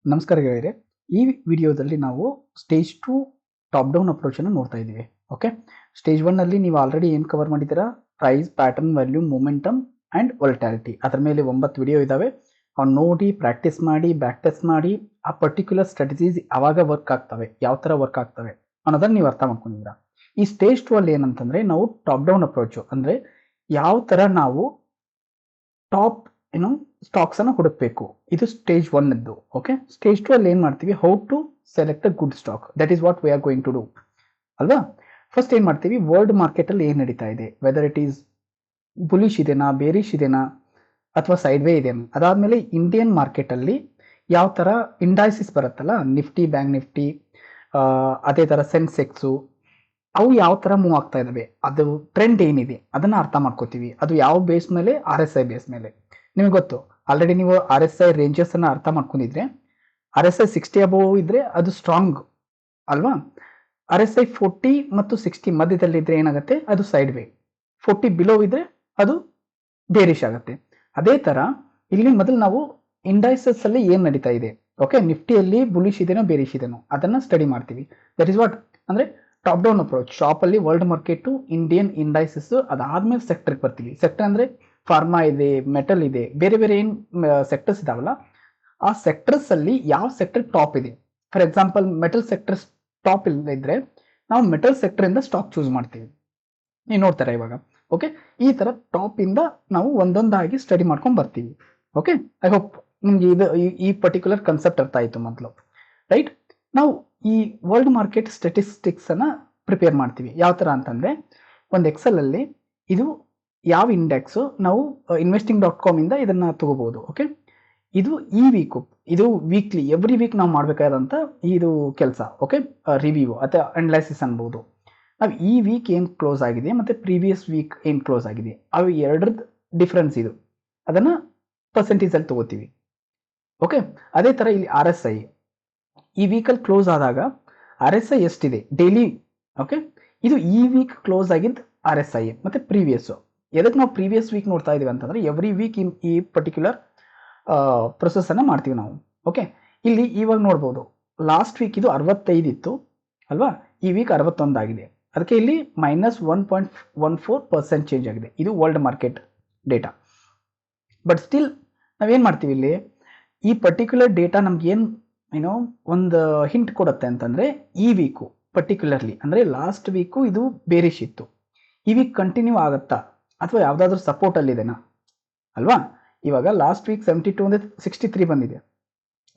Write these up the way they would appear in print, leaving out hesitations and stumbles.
ನಮಸ್ಕಾರ ಗೆಳೆಯರೆ. ಈ ವಿಡಿಯೋದಲ್ಲಿ ನಾವು ಸ್ಟೇಜ್ 2 ಟಾಪ್ ಡೌನ್ ಅಪ್ರೋಚನ್ನು ನೋಡ್ತಾ ಇದ್ದೀವಿ. ಓಕೆ, ಸ್ಟೇಜ್ 1 ಅಲ್ಲಿ ನೀವು ಆಲ್ರೆಡಿ ಏನು ಕವರ್ ಮಾಡಿದ್ದೀರಾ? Price, pattern, volume, momentum and volatility. ಅದರ ಮೇಲೆ 9 ವಿಡಿಯೋ ಇದ್ದಾವೆ. ಅವ್ನು ನೋಡಿ, ಪ್ರಾಕ್ಟೀಸ್ ಮಾಡಿ, ಬ್ಯಾಕ್ ಟೆಸ್ಟ್ ಮಾಡಿ, ಆ ಪರ್ಟಿಕ್ಯುಲರ್ ಸ್ಟ್ರಾಟಜೀಸ್ ಯಾವಾಗ ವರ್ಕ್ ಆಗ್ತವೆ, ಯಾವ ಥರ ವರ್ಕ್ ಆಗ್ತವೆ ಅನ್ನೋದನ್ನು ನೀವು ಅರ್ಥ ಮಾಡ್ಕೊಂಡಿದ್ದೀರಾ. ಈ ಸ್ಟೇಜ್ 2 ಅಲ್ಲಿ ಏನಂತಂದರೆ, ನಾವು ಟಾಪ್ ಡೌನ್ ಅಪ್ರೋಚು ಅಂದರೆ ಯಾವ ಥರ ನಾವು ಟಾಪ್ ಸ್ಟಾಕ್ಸ್ ಅನ್ನು ಹುಡುಕಬೇಕು. ಇದು ಸ್ಟೇಜ್ 1 ಇದ್ದು. ಓಕೆ, ಸ್ಟೇಜ್ 2 ಅಲ್ಲಿ ಏನು ಮಾಡ್ತೀವಿ? How to select a good stock. That is what we are going to do ಅಲ್ವಾ. ಫಸ್ಟ್ ಏನು ಮಾಡ್ತೀವಿ? ವರ್ಲ್ಡ್ ಮಾರ್ಕೆಟಲ್ಲಿ ಏನು ನಡೀತಾ ಇದೆ, ವೆದರ್ ಇಟ್ ಈಸ್ ಬುಲಿಶ್ ಇದೆನಾ, ಬೇರಿಶ್ ಇದೆನಾ, ಅಥವಾ ಸೈಡ್ ವೇ ಇದೆಯಾ. ಅದಾದಮೇಲೆ ಇಂಡಿಯನ್ ಮಾರ್ಕೆಟಲ್ಲಿ ಯಾವ ಥರ ಇಂಡೈಸಿಸ್ ಬರುತ್ತಲ್ಲ, ನಿಫ್ಟಿ, ಬ್ಯಾಂಕ್ ನಿಫ್ಟಿ, ಅದೇ ಥರ ಸೆನ್ಸೆಕ್ಸು, ಅವು ಯಾವ ಥರ ಮೂವ್ ಆಗ್ತಾ ಇದ್ದಾವೆ, ಅದು ಟ್ರೆಂಡ್ ಏನಿದೆ ಅದನ್ನು ಅರ್ಥ ಮಾಡ್ಕೋತೀವಿ. ಅದು ಯಾವ ಬೇಸ್ ಮೇಲೆ? RSI ಬೇಸ್ ಮೇಲೆ. ನಿಮಗೆ ಗೊತ್ತು ಆಲ್ರೆಡಿ, ನೀವು RSI ರೇಂಜಸ್ ಅನ್ನು ಅರ್ಥ ಮಾಡ್ಕೊಂಡಿದ್ರೆ, RSI 60 ಅಬೋವ್ ಇದ್ರೆ ಅದು ಸ್ಟ್ರಾಂಗ್ ಅಲ್ವಾ. RSI 40 ಮತ್ತು 60 ಮಧ್ಯದಲ್ಲಿದ್ದರೆ ಏನಾಗುತ್ತೆ? ಅದು ಸೈಡ್ ವೇ. 40 ಬಿಲೋ ಇದ್ರೆ ಅದು ಬೇರಿಶ್ ಆಗುತ್ತೆ. ಅದೇ ಥರ ಇಲ್ಲಿ ಮೊದಲು ನಾವು ಇಂಡೈಸಸ್ ಅಲ್ಲಿ ಏನು ನಡೀತಾ ಇದೆ, ಓಕೆ, ನಿಫ್ಟಿಯಲ್ಲಿ ಬುಲಿಶ್ ಇದೆನೋ ಬೇರಿಶ್ ಇದೆನೋ ಅದನ್ನು ಸ್ಟಡಿ ಮಾಡ್ತೀವಿ. ದಟ್ ಈಸ್ ವಾಟ್ ಅಂದರೆ ಟಾಪ್ ಡೌನ್ ಅಪ್ರೋಚ್. ಶಾಪಲ್ಲಿ ವರ್ಲ್ಡ್ ಮಾರ್ಕೆಟು, ಇಂಡಿಯನ್ ಇಂಡೈಸಸ್, ಅದಾದ್ಮೇಲೆ ಸೆಕ್ಟರ್ಗೆ ಬರ್ತೀವಿ. ಸೆಕ್ಟರ್ ಅಂದರೆ ಫಾರ್ಮಾ ಇದೆ, ಮೆಟಲ್ ಇದೆ, ಬೇರೆ ಬೇರೆ ಏನು ಸೆಕ್ಟರ್ಸ್ ಇದಾವಲ್ಲ, ಆ ಸೆಕ್ಟರ್ಸ್ ಅಲ್ಲಿ ಯಾವ ಸೆಕ್ಟರ್ ಟಾಪ್ ಇದೆ. For example, metal sector top ಇಲ್ಲದಿದ್ರೆ ನಾವು ಮೆಟಲ್ ಸೆಕ್ಟರ್ ಇಂದ ಸ್ಟಾಕ್ ಚೂಸ್ ಮಾಡ್ತೀವಿ. ನೀವು ನೋಡ್ತಾರೆ ಇವಾಗ. ಓಕೆ, ಈ ತರ ಟಾಪ್ ಇಂದ ನಾವು ಒಂದೊಂದಾಗಿ ಸ್ಟಡಿ ಮಾಡ್ಕೊಂಡು ಬರ್ತೀವಿ. ಓಕೆ, ಐ ಹೋಪ್ ನಿಮ್ಗೆ ಇದು ಈ ಪರ್ಟಿಕ್ಯುಲರ್ ಕನ್ಸೆಪ್ಟ್ ಅರ್ಥ ಆಯ್ತು ಮೊದಲು, ರೈಟ್. ನಾವು ಈ ವರ್ಲ್ಡ್ ಮಾರ್ಕೆಟ್ ಸ್ಟ್ಯಾಟಿಸ್ಟಿಕ್ಸ್ ಅನ್ನ ಪ್ರಿಪೇರ್ ಮಾಡ್ತೀವಿ. ಯಾವ ತರ ಅಂತಂದ್ರೆ, ಒಂದು ಎಕ್ಸೆಲ್ ಅಲ್ಲಿ ಇದು ಯಾವ ಇಂಡೆಕ್ಸ್ ನಾವು investing.com ಇಂದ ಇದನ್ನ ತಗೋಬಹುದು. ಓಕೆ, ಇದು ಈ ವೀಕು, ಇದು ವೀಕ್ಲಿ, ಎವ್ರಿ ವೀಕ್ ನಾವು ಮಾಡಬೇಕಾದಂಥ ಇದು ಕೆಲಸ. ಓಕೆ, ರಿವ್ಯೂ ಅಥವಾ ಅನಲೈಸಿಸ್ ಅನ್ಬೋದು. ನಾವು ಈ ವೀಕ್ ಏನು ಕ್ಲೋಸ್ ಆಗಿದೆ ಮತ್ತು ಪ್ರೀವಿಯಸ್ ವೀಕ್ ಏನು ಕ್ಲೋಸ್ ಆಗಿದೆ, ಅವು ಎರಡರದ್ದು ಡಿಫ್ರೆನ್ಸ್ ಇದು, ಅದನ್ನು ಪರ್ಸೆಂಟೇಜಲ್ಲಿ ತಗೋತೀವಿ. ಓಕೆ, ಅದೇ ಥರ ಇಲ್ಲಿ RSI ಈ ವೀಕಲ್ಲಿ ಕ್ಲೋಸ್ ಆದಾಗ RSI ಎಷ್ಟಿದೆ ಡೈಲಿ. ಓಕೆ, ಇದು ಈ ವೀಕ್ ಕ್ಲೋಸ್ ಆಗಿದ್ದು RSI ಮತ್ತು ಪ್ರೀವಿಯಸ್ಸು. ಎದಕ್ಕೆ ನಾವು ಪ್ರೀವಿಯಸ್ ವೀಕ್ ನೋಡ್ತಾ ಇದೀವಿ ಅಂತಂದರೆ, ಎವ್ರಿ ವೀಕ್ ಈ ಪರ್ಟಿಕ್ಯುಲರ್ ಪ್ರೊಸೆಸನ್ನು ಮಾಡ್ತೀವಿ ನಾವು. ಓಕೆ, ಇಲ್ಲಿ ಇವಾಗ ನೋಡ್ಬೋದು, ಲಾಸ್ಟ್ ವೀಕ್ ಇದು 65 ಇತ್ತು ಅಲ್ವಾ, ಈ ವೀಕ್ 61 ಆಗಿದೆ. ಅದಕ್ಕೆ ಇಲ್ಲಿ -1.14% ಚೇಂಜ್ ಆಗಿದೆ. ಇದು world market data. But still ನಾವೇನು ಮಾಡ್ತೀವಿ ಇಲ್ಲಿ, ಈ ಪರ್ಟಿಕ್ಯುಲರ್ ಡೇಟಾ ನಮ್ಗೇನು ಒಂದು ಹಿಂಟ್ ಕೊಡುತ್ತೆ ಅಂತಂದರೆ, ಈ ವೀಕು ಪರ್ಟಿಕ್ಯುಲರ್ಲಿ ಅಂದರೆ ಲಾಸ್ಟ್ ವೀಕು ಇದು ಬೇರಿಶ್ ಇತ್ತು, ಈ ವೀಕ್ ಕಂಟಿನ್ಯೂ ಆಗುತ್ತಾ ಅಥವಾ ಯಾವುದಾದ್ರೂ ಸಪೋರ್ಟಲ್ಲಿದೆನಾ ಅಲ್ವಾ. ಇವಾಗ ಲಾಸ್ಟ್ ವೀಕ್ 72 ಅಂದರೆ 63 ಬಂದಿದೆ,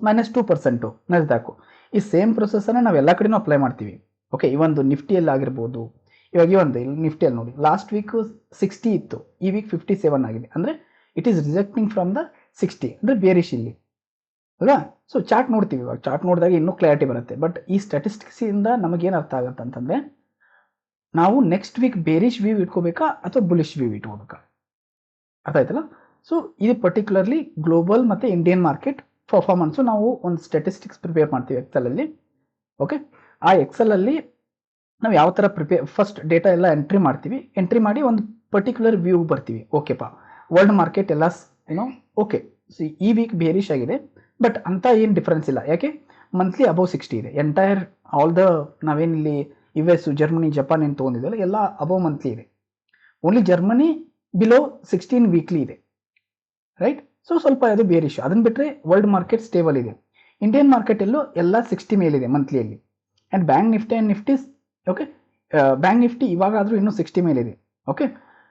-2% ನಸ್ದಾಕು. ಈ ಸೇಮ್ ಪ್ರೊಸೆಸನ್ನು ನಾವು ಎಲ್ಲ ಕಡೆನೂ ಅಪ್ಲೈ ಮಾಡ್ತೀವಿ. ಓಕೆ, ಈ ಒಂದು ನಿಫ್ಟಿಯಲ್ಲಿ ಆಗಿರ್ಬೋದು. ಇವಾಗ ಈ ಒಂದು ಇಲ್ಲಿ ನಿಫ್ಟಿಯಲ್ಲಿ ನೋಡಿ, ಲಾಸ್ಟ್ ವೀಕ್ 60 ಇತ್ತು, ಈ ವೀಕ್ 57 ಆಗಿದೆ. ಅಂದರೆ it is rejecting from the 60, ಅಂದರೆ ಬೇರಿಶ್ ಇಲ್ಲಿ ಅಲ್ವಾ. ಸೊ ಚಾರ್ಟ್ ನೋಡ್ತೀವಿ, ಇವಾಗ ಚಾರ್ಟ್ ನೋಡಿದಾಗ ಇನ್ನೂ ಕ್ಲಾರಿಟಿ ಬರುತ್ತೆ. ಬಟ್ ಈ ಸ್ಟ್ಯಾಟಿಸ್ಟಿಕ್ಸಿಂದ ನಮಗೇನು ಅರ್ಥ ಆಗುತ್ತೆ ಅಂತಂದರೆ, ನಾವು ನೆಕ್ಸ್ಟ್ ವೀಕ್ ಬೇರಿಶ್ ವ್ಯೂ ಇಟ್ಕೋಬೇಕಾ ಅಥವಾ ಬುಲಿಶ್ ವ್ಯೂ ಇಟ್ಕೋಬೇಕಾ, ಅರ್ಥ ಆಯ್ತಲ್ಲ. ಸೊ ಇದು ಪರ್ಟಿಕ್ಯುಲರ್ಲಿ ಗ್ಲೋಬಲ್ ಮತ್ತು ಇಂಡಿಯನ್ ಮಾರ್ಕೆಟ್ ಪರ್ಫಾರ್ಮೆನ್ಸು ನಾವು ಒಂದು ಸ್ಟ್ಯಾಟಿಸ್ಟಿಕ್ಸ್ ಪ್ರಿಪೇರ್ ಮಾಡ್ತೀವಿ ಎಕ್ಸೆಲಲ್ಲಿ. ಓಕೆ, ಆ ಎಕ್ಸೆಲಲ್ಲಿ ನಾವು ಯಾವ ಥರ ಫಸ್ಟ್ ಡೇಟಾ ಎಲ್ಲ ಎಂಟ್ರಿ ಮಾಡ್ತೀವಿ. ಎಂಟ್ರಿ ಮಾಡಿ ಒಂದು ಪರ್ಟಿಕ್ಯುಲರ್ ವ್ಯೂ ಬರ್ತೀವಿ. ಓಕೆಪ್ಪ, ವರ್ಲ್ಡ್ ಮಾರ್ಕೆಟ್ ಎಲ್ಲ ಓಕೆ, ಸಿ ಈ ವೀಕ್ ಬೇರಿಶ್ ಆಗಿದೆ, ಬಟ್ ಅಂತ ಏನು ಡಿಫ್ರೆನ್ಸ್ ಇಲ್ಲ. ಯಾಕೆ? ಮಂತ್ಲಿ ಅಬೌವ್ 60 ಇದೆ. ಎಂಟೈರ್ ಆಲ್ ದ ನಾವೇನಿಲ್ಲಿ US, ಜರ್ಮನಿ, ಜಪಾನ್ ಏನು ತೊಗೊಂಡಿದ್ದಲ್ಲ ಎಲ್ಲ ಅಬೌವ್ ಮಂತ್ಲಿ ಇದೆ. ಓನ್ಲಿ ಜರ್ಮನಿ ಬಿಲೋ 16 ವೀಕ್ಲಿ ಇದೆ, ರೈಟ್. ಸೊ ಸ್ವಲ್ಪ ಅದು ಬೇರಿಶ್. ಅದನ್ನು ಬಿಟ್ಟರೆ ವರ್ಲ್ಡ್ ಮಾರ್ಕೆಟ್ ಸ್ಟೇಬಲ್ ಇದೆ. ಇಂಡಿಯನ್ ಮಾರ್ಕೆಟಲ್ಲೂ ಎಲ್ಲ 60 ಮೇಲಿದೆ ಮಂತ್ಲಿಯಲ್ಲಿ. And bank Nifty and Nifty, okay, bank Nifty ಇವಾಗಾದರೂ ಇನ್ನೂ 60 ಮೇಲಿದೆ. ಓಕೆ,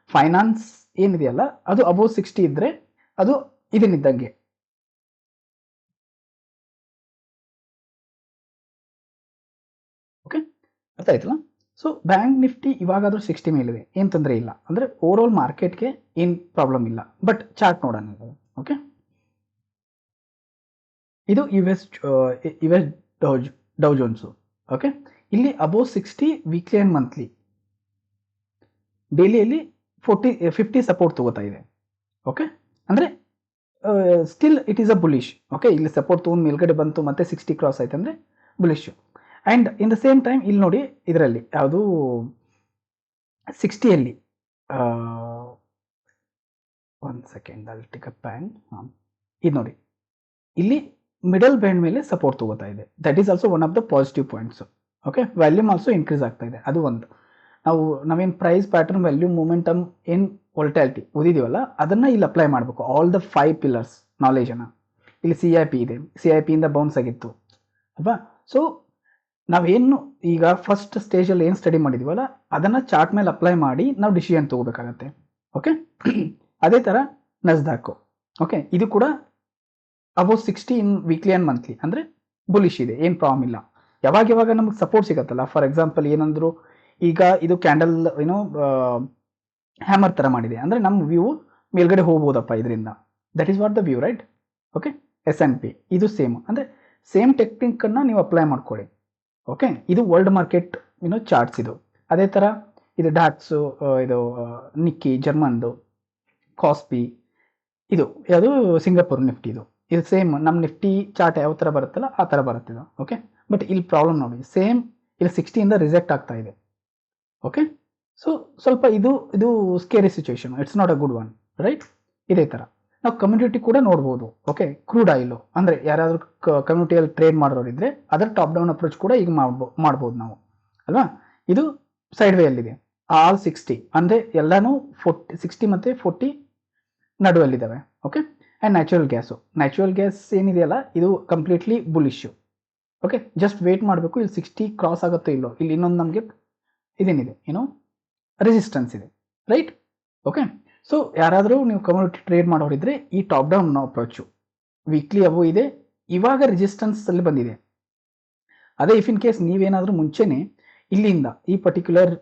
ಫೈನಾನ್ಸ್ ಏನಿದೆಯಲ್ಲ ಅದು ಅಬೌವ್ 60 ಇದ್ದರೆ ಅದು ಇದನ್ನಿದ್ದಂಗೆ. ಓಕೆ, ಅರ್ಥ ಆಯ್ತಲ್ಲ. ಸೊ ಬ್ಯಾಂಕ್ ನಿಫ್ಟಿ ಇವಾಗಾದರೂ 60 ಮೇಲಿದೆ, ಏನು ತೊಂದರೆ ಇಲ್ಲ. ಅಂದರೆ ಓವರ್ ಆಲ್ ಮಾರ್ಕೆಟ್ಗೆ ಏನು ಪ್ರಾಬ್ಲಮ್ ಇಲ್ಲ. ಬಟ್ ಚಾರ್ಟ್ ನೋಡೋಣ. ಓಕೆ, ಇದು US ಡೌ ಜೋನ್ಸು. ಓಕೆ, ಇಲ್ಲಿ ಅಬೌವ್ 60 ವೀಕ್ಲಿ ಆ್ಯಂಡ್ ಮಂತ್ಲಿ, ಡೈಲಿಯಲ್ಲಿ 50 ಸಪೋರ್ಟ್ ತಗೋತಾ ಇದೆ. ಓಕೆ, ಅಂದರೆ still it is a bullish. Okay, ಇಲ್ಲಿ ಸಪೋರ್ಟ್ ತೊಗೊಂಡು ಮೇಲ್ಗಡೆ ಬಂತು ಮತ್ತೆ 60 ಕ್ರಾಸ್ ಆಯ್ತು ಅಂದರೆ bullish. And in the same time ಇಲ್ಲಿ ನೋಡಿ, ಇದರಲ್ಲಿ ಯಾವುದು 60ಯಲ್ಲಿ ಒಂದು ಸೆಕೆಂಡ್ ಅಲ್ಲಿ ಟಿಕಪ್ ಪ್ಯಾನ್, ಇದು ನೋಡಿ, ಇಲ್ಲಿ ಮಿಡಲ್ ಬ್ಯಾಂಡ್ ಮೇಲೆ ಸಪೋರ್ಟ್ ತಗೋತಾ ಇದೆ. That is also one of the positive points. Okay, volume also increase ಆಗ್ತಾ ಇದೆ, ಅದು ಒಂದು. ನಾವೇನು ಪ್ರೈಸ್ ಪ್ಯಾಟರ್ನ್ ವ್ಯಾಲ್ಯೂ ಮೂಮೆಂಟಮ್ ಏನು ವೊಲಟಾಲಿಟಿ ಓದಿದೀವಲ್ಲ ಅದನ್ನು ಇಲ್ಲಿ ಅಪ್ಲೈ ಮಾಡಬೇಕು. ಆಲ್ ದ 5 ಪಿಲ್ಲರ್ಸ್ ನಾಲೆಜನ್ನು. ಇಲ್ಲಿ CIP ಇದೆ, CIP ಇಂದ ಬೌನ್ಸ್ ಆಗಿತ್ತು ಅಲ್ವಾ. ಸೊ ನಾವೇನು ಈಗ ಫಸ್ಟ್ ಸ್ಟೇಜಲ್ಲಿ ಏನು ಸ್ಟಡಿ ಮಾಡಿದೀವಲ್ಲ ಅದನ್ನು ಚಾರ್ಟ್ ಮೇಲೆ ಅಪ್ಲೈ ಮಾಡಿ ನಾವು ಡಿಸಿಷನ್ ತೊಗೋಬೇಕಾಗತ್ತೆ. ಓಕೆ, ಅದೇ ಥರ ನಸ್ದಾಕು. ಓಕೆ, ಇದು ಕೂಡ above 60 in weekly and monthly, ಅಂದರೆ ಬುಲಿಶ್ ಇದೆ, ಏನು ಪ್ರಾಬ್ಲಮ್ ಇಲ್ಲ. ಯಾವಾಗ ನಮಗೆ ಸಪೋರ್ಟ್ ಸಿಗತ್ತಲ್ಲ, ಫಾರ್ ಎಕ್ಸಾಂಪಲ್ ಏನಂದ್ರು ಈಗ ಇದು ಕ್ಯಾಂಡಲ್ ಏನೋ ಹ್ಯಾಮರ್ ಥರ ಮಾಡಿದೆ ಅಂದರೆ ನಮ್ಮ ವ್ಯೂ ಮೇಲ್ಗಡೆ ಹೋಗ್ಬೋದಪ್ಪ ಇದರಿಂದ. That is what the view, right. Okay, S&P ಇದು ಸೇಮ್, ಅಂದರೆ ಸೇಮ್ ಟೆಕ್ನಿಕ್ಕನ್ನು ನೀವು ಅಪ್ಲೈ ಮಾಡ್ಕೊಳ್ಳಿ. ಓಕೆ, ಇದು ವರ್ಲ್ಡ್ ಮಾರ್ಕೆಟ್ ಚಾರ್ಟ್ಸ್ ಇದು. ಅದೇ ಥರ ಇದು ಡಾಕ್ಸು, ಇದು ನಿಕ್ಕಿ ಜರ್ಮನ್ದು, ಕಾಸ್ಪಿ, ಇದು ಯಾವುದು ಸಿಂಗಾಪುರ್ ನಿಫ್ಟಿ, ಇದು ಸೇಮ್ ನಮ್ಮ ನಿಫ್ಟಿ ಚಾರ್ಟ್ ಯಾವ ಥರ ಬರುತ್ತಲ್ಲ ಆ ಥರ ಬರುತ್ತಿದ್ದು. ಓಕೆ, ಬಟ್ ಇಲ್ಲಿ ಪ್ರಾಬ್ಲಮ್ ನೋಡಿ, ಸೇಮ್ ಇಲ್ಲಿ 60ಇಂದ ರಿಜೆಕ್ಟ್ ಆಗ್ತಾ ಇದೆ. ಓಕೆ, ಸೊ ಸ್ವಲ್ಪ ಇದು scary situation, it's not a good one, right. ಇದೇ ಥರ ನಾವು ಕಮ್ಯುನಿಟಿ ಕೂಡ ನೋಡ್ಬೋದು. ಓಕೆ, ಕ್ರೂಡ್ ಆಯಿಲು ಅಂದರೆ ಯಾರಾದರೂ ಕಮ್ಯುನಿಟಿಯಲ್ಲಿ ಟ್ರೇಡ್ ಮಾಡೋರಿದ್ರೆ ಅದರ ಟಾಪ್ ಡೌನ್ ಅಪ್ರೋಚ್ ಕೂಡ ಈಗ ಮಾಡ್ಬೋದು ನಾವು ಅಲ್ವಾ. ಇದು ಸೈಡ್ ವೇಯಲ್ಲಿದೆ, ಆಲ್ 60 ಅಂದರೆ ಎಲ್ಲನೂ 60 ಮತ್ತು 40 ನಡುವಲ್ಲಿದ್ದಾವೆ. ಓಕೆ, ಆ್ಯಂಡ್ ನ್ಯಾಚುರಲ್ ಗ್ಯಾಸ್ ಏನಿದೆಯಲ್ಲ ಇದು ಕಂಪ್ಲೀಟ್ಲಿ ಬುಲಿಶು. ಓಕೆ, ಜಸ್ಟ್ ವೇಟ್ ಮಾಡಬೇಕು, ಇಲ್ಲಿ 60 ಕ್ರಾಸ್ ಆಗುತ್ತೋ ಇಲ್ಲೋ. ಇಲ್ಲಿ ಇನ್ನೊಂದು ನಮಗೆ ಇದೇನಿದೆ ರೆಸಿಸ್ಟೆನ್ಸ್ ಇದೆ, ರೈಟ್. ಓಕೆ, ಸೊ ಯಾರಾದರೂ ನೀವು ಕಮ್ಯುನಿಟಿ ಟ್ರೇಡ್ ಮಾಡೋರಿದ್ರೆ ಈ ಟಾಪ್ ಡೌನ್ ಅಪ್ರೋಚು ವೀಕ್ಲಿ ಅವು ಇದೆ, ಇವಾಗ ರೆಸಿಸ್ಟೆನ್ಸ್ ಅಲ್ಲಿ ಬಂದಿದೆ. ಅದೇ ಇಫ್ ಇನ್ ಕೇಸ್ ನೀವೇನಾದರೂ ಮುಂಚೆನೆ ಇಲ್ಲಿಂದ ಈ ಪರ್ಟಿಕ್ಯುಲರ್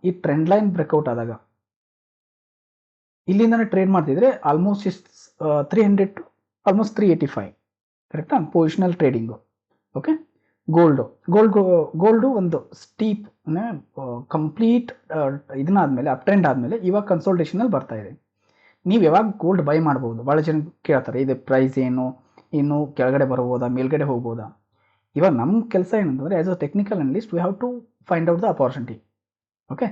ಈ ಟ್ರೆಂಡ್ ಲೈನ್ ಬ್ರೇಕ್ಔಟ್ ಆದಾಗ ಇಲ್ಲಿಂದನೇ ಟ್ರೇಡ್ ಮಾಡ್ತಿದ್ರೆ ಆಲ್ಮೋಸ್ಟ್ 300 to ಆಲ್ಮೋಸ್ಟ್ 385, ಕರೆಕ್ಟಾ ಪೊಸಿಷನಲ್ ಟ್ರೇಡಿಂಗು. ಓಕೆ, ಗೋಲ್ಡು ಒಂದು ಸ್ಟೀಪ್ ಕಂಪ್ಲೀಟ್ ಇದನ್ನಾದ್ಮೇಲೆ ಅಪ್ ಟ್ರೆಂಡ್ ಆದಮೇಲೆ ಇವಾಗ ಕನ್ಸಲ್ಟೇಷನಲ್ಲಿ ಬರ್ತಾ ಇದೆ. ನೀವು ಯಾವಾಗ ಗೋಲ್ಡ್ ಬೈ ಮಾಡ್ಬೋದು, ಭಾಳ ಜನ ಕೇಳ್ತಾರೆ ಇದು ಪ್ರೈಸ್ ಏನು ಕೆಳಗಡೆ ಬರ್ಬೋದಾ ಮೇಲ್ಗಡೆ ಹೋಗ್ಬೋದಾ. ಇವಾಗ ನಮ್ಮ ಕೆಲಸ ಏನಂತಂದರೆ as a technical analyst we have to find out the opportunity. Okay,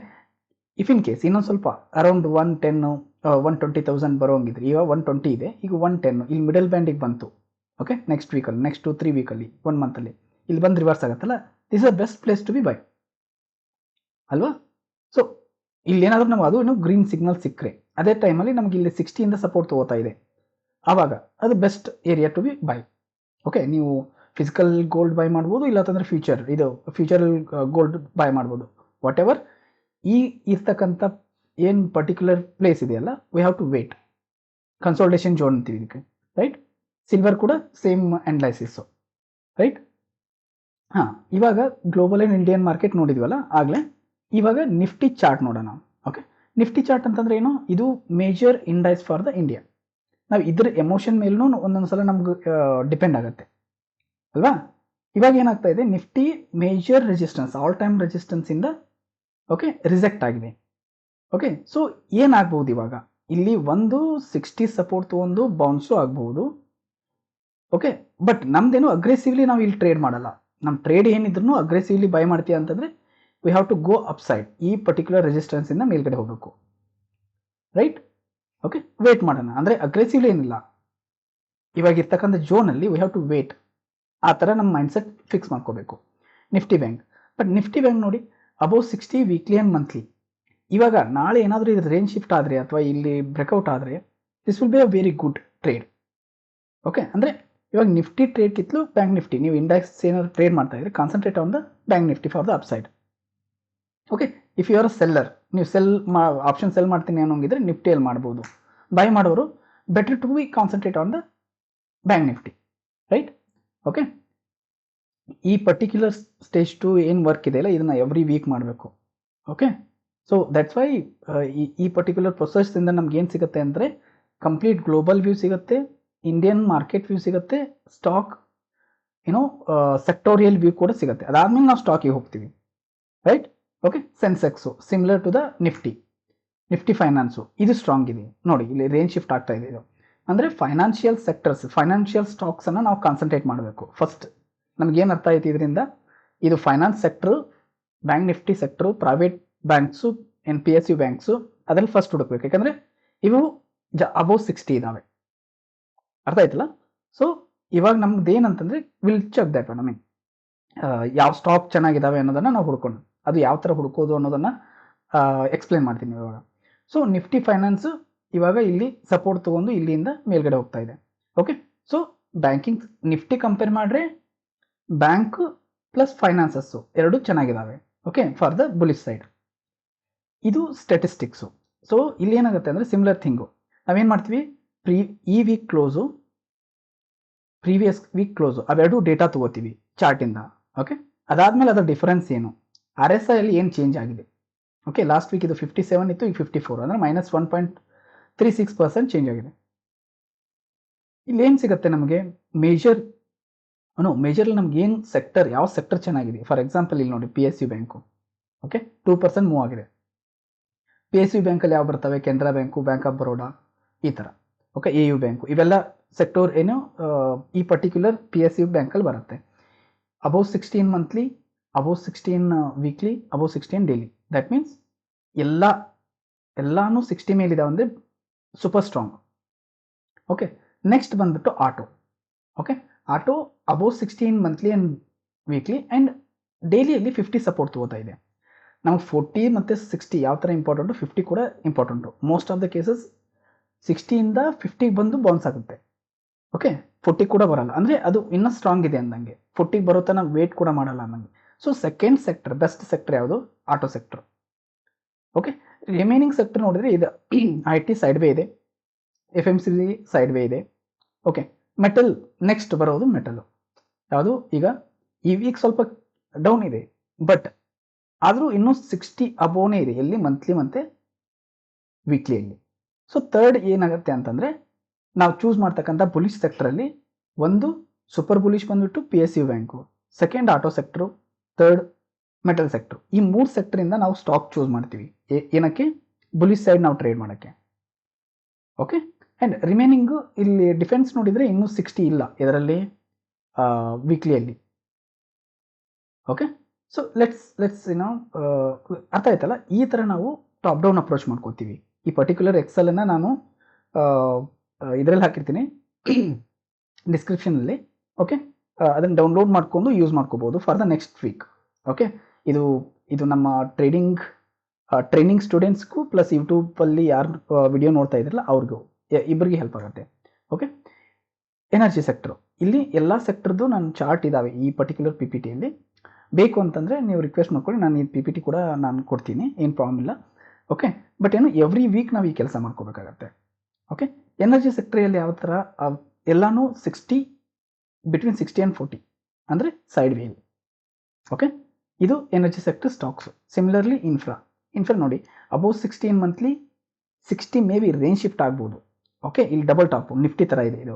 if in case ಇನ್ನೊಂದು ಸ್ವಲ್ಪ ಅರೌಂಡ್ 120,000 ಬರೋಂಗಿದ್ರೆ, ಇವಾಗ 120 ಇದೆ, ಈಗ 110 ಇಲ್ಲಿ ಮಿಡಲ್ ಬ್ಯಾಂಡಿಗೆ ಬಂತು. ಓಕೆ, ನೆಕ್ಸ್ಟ್ 2-3 ವೀಕಲ್ಲಿ 1 ಮಂತಲ್ಲಿ ಇಲ್ಲಿ ಬಂದು ರಿವರ್ಸ್ ಆಗುತ್ತಲ್ಲ, this is the best place to be buy ಅಲ್ವಾ. ಸೊ ಇಲ್ಲೇನಾದರೂ ನಾವು ಅದು ಗ್ರೀನ್ ಸಿಗ್ನಲ್ ಸಿಕ್ಕರೆ ಅದೇ ಟೈಮಲ್ಲಿ ನಮಗೆ ಇಲ್ಲಿ 60ಇಂದ ಸಪೋರ್ಟ್ ತಗೋತಾ ಇದೆ, ಆವಾಗ ಅದು best area to be buy. Okay, ನೀವು ಫಿಸಿಕಲ್ ಗೋಲ್ಡ್ ಬೈ ಮಾಡ್ಬೋದು, ಇಲ್ಲಾಂತಂದರೆ ಫ್ಯೂಚರ್ ಗೋಲ್ಡ್ ಬೈ ಮಾಡ್ಬೋದು. ವಾಟ್ ಎವರ್ ಈ ಇರ್ತಕ್ಕಂಥ ಏನು ಪರ್ಟಿಕ್ಯುಲರ್ ಪ್ಲೇಸ್ ಇದೆಯಲ್ಲ we have to wait. Consultation zone ಅಂತೀವಿ ಇದಕ್ಕೆ, ರೈಟ್. ಸಿಲ್ವರ್ ಕೂಡ ಸೇಮ್ ಅನಲೈಸಿಸ್ಸು, ರೈಟ್. ಹಾಂ, ಇವಾಗ ಗ್ಲೋಬಲ್ ಆ್ಯಂಡ್ ಇಂಡಿಯನ್ ಮಾರ್ಕೆಟ್ ನೋಡಿದ್ವಲ್ಲ ಆಗಲೇ. ಇವಾಗ ನಿಫ್ಟಿ ಚಾರ್ಟ್ ನೋಡೋಣ. ಓಕೆ, ನಿಫ್ಟಿ ಚಾರ್ಟ್ ಅಂತಂದರೆ ಏನು, ಇದು major indices for the India. ನಾವು ಇದ್ರ ಎಮೋಷನ್ ಮೇಲೂ ಒಂದೊಂದು ಸಲ ನಮ್ಗೆ ಡಿಪೆಂಡ್ ಆಗುತ್ತೆ ಅಲ್ವಾ. ಇವಾಗ ಏನಾಗ್ತಾ ಇದೆ, Nifty major resistance all time ರೆಸಿಸ್ಟೆನ್ಸಿಂದ ಓಕೆ ರಿಜೆಕ್ಟ್ ಆಗಿದೆ. ಓಕೆ, ಸೊ ಏನಾಗ್ಬೋದು ಇವಾಗ ಇಲ್ಲಿ 60 ಸಪೋರ್ಟ್ ತೊಗೊಂಡು ಬೌನ್ಸು ಆಗ್ಬೋದು. ಓಕೆ, ಬಟ್ ನಮ್ದೇನು ಅಗ್ರೆಸಿವ್ಲಿ ನಾವು ಇಲ್ಲಿ ಟ್ರೇಡ್ ಮಾಡಲ್ಲ. ನಮ್ಮ ಟ್ರೇಡ್ ಏನಿದ್ರು ಅಗ್ರೆಸಿವ್ಲಿ ಬೈ ಮಾಡ್ತೀಯ ಅಂತಂದರೆ we have to go upside, ಈ ಪರ್ಟಿಕ್ಯುಲರ್ ರೆಸಿಸ್ಟೆನ್ಸಿಂದ ಮೇಲ್ಗಡೆ ಹೋಗಬೇಕು, ರೈಟ್. ಓಕೆ, ವೇಟ್ ಮಾಡೋಣ, ಅಂದರೆ ಅಗ್ರೆಸಿವ್ಲಿ ಏನಿಲ್ಲ, ಇವಾಗ ಇರ್ತಕ್ಕಂಥ ಝೋನಲ್ಲಿ ವಿ ಹ್ಯಾವ್ ಟು ವೇಟ್. ಆ ಥರ ನಮ್ಮ ಮೈಂಡ್ಸೆಟ್ ಫಿಕ್ಸ್ ಮಾಡ್ಕೋಬೇಕು. ನಿಫ್ಟಿ ಬ್ಯಾಂಕ್ ನೋಡಿ ಅಬೌವ್ 60 ವೀಕ್ಲಿ ಆ್ಯಂಡ್ ಮಂತ್ಲಿ. ಇವಾಗ ನಾಳೆ ಏನಾದರೂ ಇದು ರೇಂಜ್ ಶಿಫ್ಟ್ ಆದರೆ ಅಥವಾ ಇಲ್ಲಿ ಬ್ರೇಕ್ಔಟ್ ಆದರೆ this will be a very good trade. Okay, ಅಂದರೆ ಇವಾಗ ನಿಫ್ಟಿ ಟ್ರೇಡ್ ಕಿತ್ಲು ಬ್ಯಾಂಕ್ ನಿಫ್ಟಿ, ನೀವು ಇಂಡೆಕ್ಸ್ ಏನಾದ್ರು ಟ್ರೇಡ್ ಮಾಡ್ತಾ ಇದ್ರೆ concentrate on the bank Nifty for the upside. Okay, if you are a seller, ನೀವು ಆಪ್ಷನ್ ಸೆಲ್ ಮಾಡ್ತೀನಿ ಅನ್ನೋಂಗಿದ್ರೆ ನಿಫ್ಟಿಯಲ್ಲಿ ಮಾಡ್ಬೋದು. ಬೈ ಮಾಡೋರು better to be concentrate on the bank Nifty, right. Okay, ಈ ಪರ್ಟಿಕ್ಯುಲರ್ ಸ್ಟೇಜ್ 2 ಏನು ವರ್ಕ್ ಇದೆಯಲ್ಲ ಇದನ್ನು ಎವ್ರಿ ವೀಕ್ ಮಾಡಬೇಕು. ಓಕೆ, ಸೊ ದಟ್ಸ್ ವೈ ಈ ಪರ್ಟಿಕ್ಯುಲರ್ ಪ್ರೊಸೆಸ್ಸಿಂದ ನಮ್ಗೆ ಏನು ಸಿಗುತ್ತೆ ಅಂದರೆ ಕಂಪ್ಲೀಟ್ ಗ್ಲೋಬಲ್ ವ್ಯೂ ಸಿಗುತ್ತೆ, ಇಂಡಿಯನ್ ಮಾರ್ಕೆಟ್ ವ್ಯೂ ಸಿಗುತ್ತೆ, ಸ್ಟಾಕ್ ಸೆಕ್ಟೋರಿಯಲ್ ವ್ಯೂ ಕೂಡ ಸಿಗುತ್ತೆ. ಅದಾದಮೇಲೆ ನಾವು ಸ್ಟಾಕಿಗೆ ಹೋಗ್ತೀವಿ, right. Okay, Sensex similar to the Nifty finance ಇದು ಸ್ಟ್ರಾಂಗ್ ಇದೆ ನೋಡಿ, ಇಲ್ಲಿ ರೇಂಜ್ ಶಿಫ್ಟ್ ಆಗ್ತಾ ಇದೆ. ಇದು ಅಂದರೆ ಫೈನಾನ್ಷಿಯಲ್ ಸೆಕ್ಟರ್ಸ್, ಫೈನಾನ್ಷಿಯಲ್ ಸ್ಟಾಕ್ಸನ್ನು ನಾವು ಕಾನ್ಸಂಟ್ರೇಟ್ ಮಾಡಬೇಕು ಫಸ್ಟ್. ನಮಗೇನು ಅರ್ಥ ಆಯ್ತು ಇದರಿಂದ, ಇದು finance sector, bank Nifty sector, private banks, NPSU banks, ಅದರಲ್ಲಿ ಫಸ್ಟ್ ಹುಡುಕ್ಬೇಕು. ಯಾಕಂದರೆ ಇವು ಅಬೌವ್ 60 ಇದ್ದಾವೆ, ಅರ್ಥ ಆಯ್ತಲ್ಲ. ಸೊ ಇವಾಗ ನಮ್ದು ಏನಂತಂದರೆ will check that one. I mean ಯಾವ ಸ್ಟಾಕ್ ಚೆನ್ನಾಗಿದ್ದಾವೆ ಅನ್ನೋದನ್ನು ನಾವು ಹುಡ್ಕೊಂಡು, ಅದು ಯಾವ ಥರ ಹುಡ್ಕೋದು ಅನ್ನೋದನ್ನು ಎಕ್ಸ್ಪ್ಲೇನ್ ಮಾಡ್ತೀನಿ ಇವಾಗ. ಸೊ ನಿಫ್ಟಿ ಫೈನಾನ್ಸು ಇವಾಗ ಇಲ್ಲಿ ಸಪೋರ್ಟ್ ತೊಗೊಂಡು ಇಲ್ಲಿಂದ ಮೇಲ್ಗಡೆ ಹೋಗ್ತಾ ಇದೆ. Okay, so banking Nifty compare ಮಾಡಿದ್ರೆ ಬ್ಯಾಂಕ್ ಪ್ಲಸ್ ಫೈನಾನ್ಸಸ್ಸು ಎರಡು ಚೆನ್ನಾಗಿದ್ದಾವೆ. Okay, for the bullish side. ಇದು ಸ್ಟ್ಯಾಟಿಸ್ಟಿಕ್ಸು. ಸೊ ಇಲ್ಲಿ ಏನಾಗುತ್ತೆ ಅಂದರೆ ಸಿಮಿಲರ್ ಥಿಂಗು, ನಾವೇನು ಮಾಡ್ತೀವಿ, ಈ week close previous week close ಅವೆರಡು ಡೇಟಾ ತೊಗೋತೀವಿ ಚಾರ್ಟಿಂದ. ಓಕೆ, ಅದಾದಮೇಲೆ ಅದರ ಡಿಫರೆನ್ಸ್ ಏನು, RSI ಅಲ್ಲಿ ಏನು ಚೇಂಜ್ ಆಗಿದೆ. ಓಕೆ, ಲಾಸ್ಟ್ ವೀಕ್ ಇದು 57 ಇತ್ತು, ಈಗ 54 ಅಂದರೆ -1.36% ಚೇಂಜ್ ಆಗಿದೆ. ಇಲ್ಲಿ ಏನು ಸಿಗುತ್ತೆ ನಮಗೆ ಮೇಜರಲ್ಲಿ ನಮ್ಗೆ ಏನು ಸೆಕ್ಟರ್, ಯಾವ ಸೆಕ್ಟರ್ ಚೆನ್ನಾಗಿದೆ. ಫಾರ್ ಎಕ್ಸಾಂಪಲ್ ಇಲ್ಲಿ ನೋಡಿ PSU ಬ್ಯಾಂಕು. ಓಕೆ, 2% ಮೂವ್ ಆಗಿದೆ. PSU ಬ್ಯಾಂಕಲ್ಲಿ ಯಾವ ಬರ್ತವೆ, Canara bank, bank of Baroda, ಈ ಥರ. ಓಕೆ, AU ಬ್ಯಾಂಕು, ಇವೆಲ್ಲ ಸೆಕ್ಟರ್ ಏನು ಈ ಪರ್ಟಿಕ್ಯುಲರ್ PSU ಬ್ಯಾಂಕಲ್ಲಿ ಬರುತ್ತೆ. Above 16 monthly, above 16 weekly, above 16 daily. That means ಎಲ್ಲಾನು 60 ಮೇಲಿದಾವೆ ಅಂದರೆ ಸೂಪರ್ ಸ್ಟ್ರಾಂಗ್. ಓಕೆ, ನೆಕ್ಸ್ಟ್ ಬಂದ್ಬಿಟ್ಟು auto. Okay, auto above 16 monthly and weekly and ಡೈಲಿಯಲ್ಲಿ 50 ಸಪೋರ್ಟ್ ತಗೋತಾ ಇದೆ. ನಮಗೆ 40 ಮತ್ತು 60 ಯಾವ ಥರ ಇಂಪಾರ್ಟೆಂಟು, 50 ಕೂಡ important. Most of the cases 60ಇಂದ 50ಗೆ ಬಂದು ಬೌನ್ಸ್ ಆಗುತ್ತೆ. ಓಕೆ, 40 ಕೂಡ ಬರಲ್ಲ, ಅಂದರೆ ಅದು ಇನ್ನೂ ಸ್ಟ್ರಾಂಗ್ ಇದೆ ಅಂದಂಗೆ. 40ಗೆ ಬರೋ ತನಕ ವೇಟ್ ಕೂಡ ಮಾಡಲ್ಲ ಅಂದಂಗೆ. So second sector, best sector ಯಾವುದು, auto sector. Okay, remaining sector ನೋಡಿದರೆ ಇದು IT ಸೈಡ್ ವೇ ಇದೆ, FMCG ಸೈಡ್ ವೇ ಇದೆ. ಓಕೆ, ಮೆಟಲ್ ನೆಕ್ಸ್ಟ್ ಬರೋದು ಮೆಟಲು. ಯಾವುದು, ಈಗ ಈ ವೀಕ್ ಸ್ವಲ್ಪ ಡೌನ್ ಇದೆ, ಬಟ್ ಆದರೂ ಇನ್ನೂ 60 ಅಬೋನೇ ಇದೆ, ಎಲ್ಲಿ ಮಂತ್ಲಿ ಮತ್ತು ವೀಕ್ಲಿಯಲ್ಲಿ. ಸೊ ಥರ್ಡ್ ಏನಾಗುತ್ತೆ ಅಂತಂದರೆ, ನಾವು ಚೂಸ್ ಮಾಡ್ತಕ್ಕಂಥ ಬುಲಿಶ್ ಸೆಕ್ಟರಲ್ಲಿ ಒಂದು ಸೂಪರ್ ಬುಲಿಶ್ ಬಂದುಬಿಟ್ಟು PSU bank, second auto sector, third metal sector. ಈ 3 ಸೆಕ್ಟರಿಂದ ನಾವು ಸ್ಟಾಕ್ ಚೂಸ್ ಮಾಡ್ತೀವಿ. ಏನಕ್ಕೆ, ಬುಲಿಶ್ ಸೈಡ್ ನಾವು ಟ್ರೇಡ್ ಮಾಡೋಕ್ಕೆ. ಓಕೆ, ಆ್ಯಂಡ್ ರಿಮೈನಿಂಗು ಇಲ್ಲಿ ಡಿಫೆನ್ಸ್ ನೋಡಿದರೆ ಇನ್ನೂ 60 ಇಲ್ಲ ಇದರಲ್ಲಿ ವೀಕ್ಲಿಯಲ್ಲಿ. ಓಕೆ, ಸೊ ಲೆಟ್ಸ್ ಅರ್ಥ ಆಯ್ತಲ್ಲ. ಈ ಥರ ನಾವು ಟಾಪ್ ಡೌನ್ ಅಪ್ರೋಚ್ ಮಾಡ್ಕೋತೀವಿ. ಈ ಪರ್ಟಿಕ್ಯುಲರ್ ಎಕ್ಸೆಲನ್ನು ನಾನು ಇದರಲ್ಲಿ ಹಾಕಿರ್ತೀನಿ ಡಿಸ್ಕ್ರಿಪ್ಷನಲ್ಲಿ. ಓಕೆ, ಅದನ್ನು ಡೌನ್ಲೋಡ್ ಮಾಡ್ಕೊಂಡು ಯೂಸ್ ಮಾಡ್ಕೋಬೋದು for the next week. Okay, ಇದು ನಮ್ಮ ಟ್ರೈನಿಂಗ್ ಸ್ಟೂಡೆಂಟ್ಸ್ಗೂ ಪ್ಲಸ್ ಯೂಟ್ಯೂಬಲ್ಲಿ ಯಾರು ವಿಡಿಯೋ ನೋಡ್ತಾ ಇದ್ರಲ್ಲ ಅವ್ರಿಗೂ ಇಬ್ಬರಿಗೆ ಹೆಲ್ಪ್ ಆಗುತ್ತೆ. ಓಕೆ, ಎನರ್ಜಿ ಸೆಕ್ಟ್ರು, ಇಲ್ಲಿ ಎಲ್ಲ ಸೆಕ್ಟರ್ದು ನನ್ನ ಚಾರ್ಟ್ ಇದ್ದಾವೆ ಈ ಪರ್ಟಿಕ್ಯುಲರ್ PPTಯಲ್ಲಿ. ಬೇಕು ಅಂತಂದರೆ ನೀವು ರಿಕ್ವೆಸ್ಟ್ ಮಾಡ್ಕೊಳ್ಳಿ, ನಾನು ಈ PPT ಕೂಡ ನಾನು ಕೊಡ್ತೀನಿ, ಏನು ಪ್ರಾಬ್ಲಮ್ ಇಲ್ಲ. ಓಕೆ, ಬಟ್ ಏನು ಎವ್ರಿ ವೀಕ್ ನಾವು ಈ ಕೆಲಸ ಮಾಡ್ಕೋಬೇಕಾಗತ್ತೆ. ಓಕೆ, ಎನರ್ಜಿ ಸೆಕ್ಟ್ರಿಯಲ್ಲಿ ಯಾವ ಥರ ಎಲ್ಲನೂ 60 ಬಿಟ್ವೀನ್ 60 ಆ್ಯಂಡ್ 40 ಅಂದರೆ ಸೈಡ್ ವೇಲ್. ಓಕೆ, ಇದು energy sector stocks. Similarly infra ನೋಡಿ above 16 monthly 60 may be range shift ಆಗ್ಬೋದು. ಓಕೆ, ಇಲ್ಲಿ ಡಬಲ್ ಟಾಪು ನಿಫ್ಟಿ ಥರ ಇದೆ ಇದು.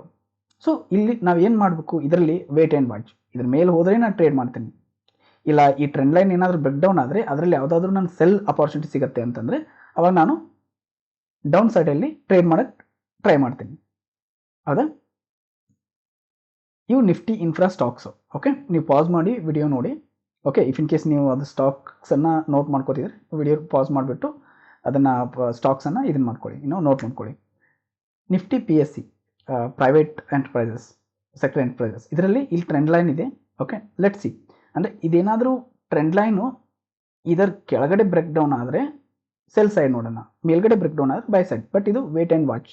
ಸೊ ಇಲ್ಲಿ ನಾವು ಏನು ಮಾಡಬೇಕು, ಇದರಲ್ಲಿ ವೇಟ್ ಆ್ಯಂಡ್ ವಾಚ್. ಇದ್ರ ಮೇಲೆ ಹೋದರೆ ನಾನು ಟ್ರೇಡ್ ಮಾಡ್ತೀನಿ, ಇಲ್ಲ ಈ ಟ್ರೆಂಡ್ ಲೈನ್ ಏನಾದರೂ ಬ್ರೇಕ್ ಡೌನ್ ಆದರೆ ಅದರಲ್ಲಿ ಯಾವುದಾದ್ರೂ ನಾನು ಸೆಲ್ ಅಪಾರ್ಚುನಿಟಿ ಸಿಗುತ್ತೆ ಅಂತಂದರೆ ಅವಾಗ ನಾನು ಡೌನ್ ಸೈಡಲ್ಲಿ ಟ್ರೇಡ್ ಮಾಡೋಕ್ಕೆ ಟ್ರೈ ಮಾಡ್ತೀನಿ. ಹೌದಾ, ಇವು ನಿಫ್ಟಿ ಇನ್ಫ್ರಾ ಸ್ಟಾಕ್ಸು. ಓಕೆ, ನೀವು ಪಾಸ್ ಮಾಡಿ ವಿಡಿಯೋ ನೋಡಿ. ಓಕೆ, ಇಫ್ ಇನ್ ಕೇಸ್ ನೀವು ಅದು ಸ್ಟಾಕ್ಸನ್ನು ನೋಟ್ ಮಾಡ್ಕೋತಿದ್ರೆ ವಿಡಿಯೋ ಪಾಸ್ ಮಾಡಿಬಿಟ್ಟು ಅದನ್ನು ಸ್ಟಾಕ್ಸನ್ನು ಇದನ್ನು ಮಾಡ್ಕೊಳ್ಳಿ, ನೋಟ್ ಮಾಡ್ಕೊಳ್ಳಿ. Nifty PSC private enterprises, sector enterprises, ಇದರಲ್ಲಿ ಇಲ್ಲಿ ಟ್ರೆಂಡ್ ಲೈನ್ ಇದೆ. ಓಕೆ, ಲೆಟ್ ಸಿ, ಅಂದರೆ ಇದೇನಾದರೂ ಟ್ರೆಂಡ್ ಲೈನು ಇದರ ಕೆಳಗಡೆ ಬ್ರೇಕ್ ಡೌನ್ ಆದರೆ ಸೆಲ್ ಸೈಡ್ ನೋಡೋಣ, ಮೇಲ್ಗಡೆ ಬ್ರೇಕ್ ಡೌನ್ ಆದರೆ ಬೈ ಸೈಡ್. ಬಟ್ ಇದು ವೇಟ್ ಆ್ಯಂಡ್ ವಾಚ್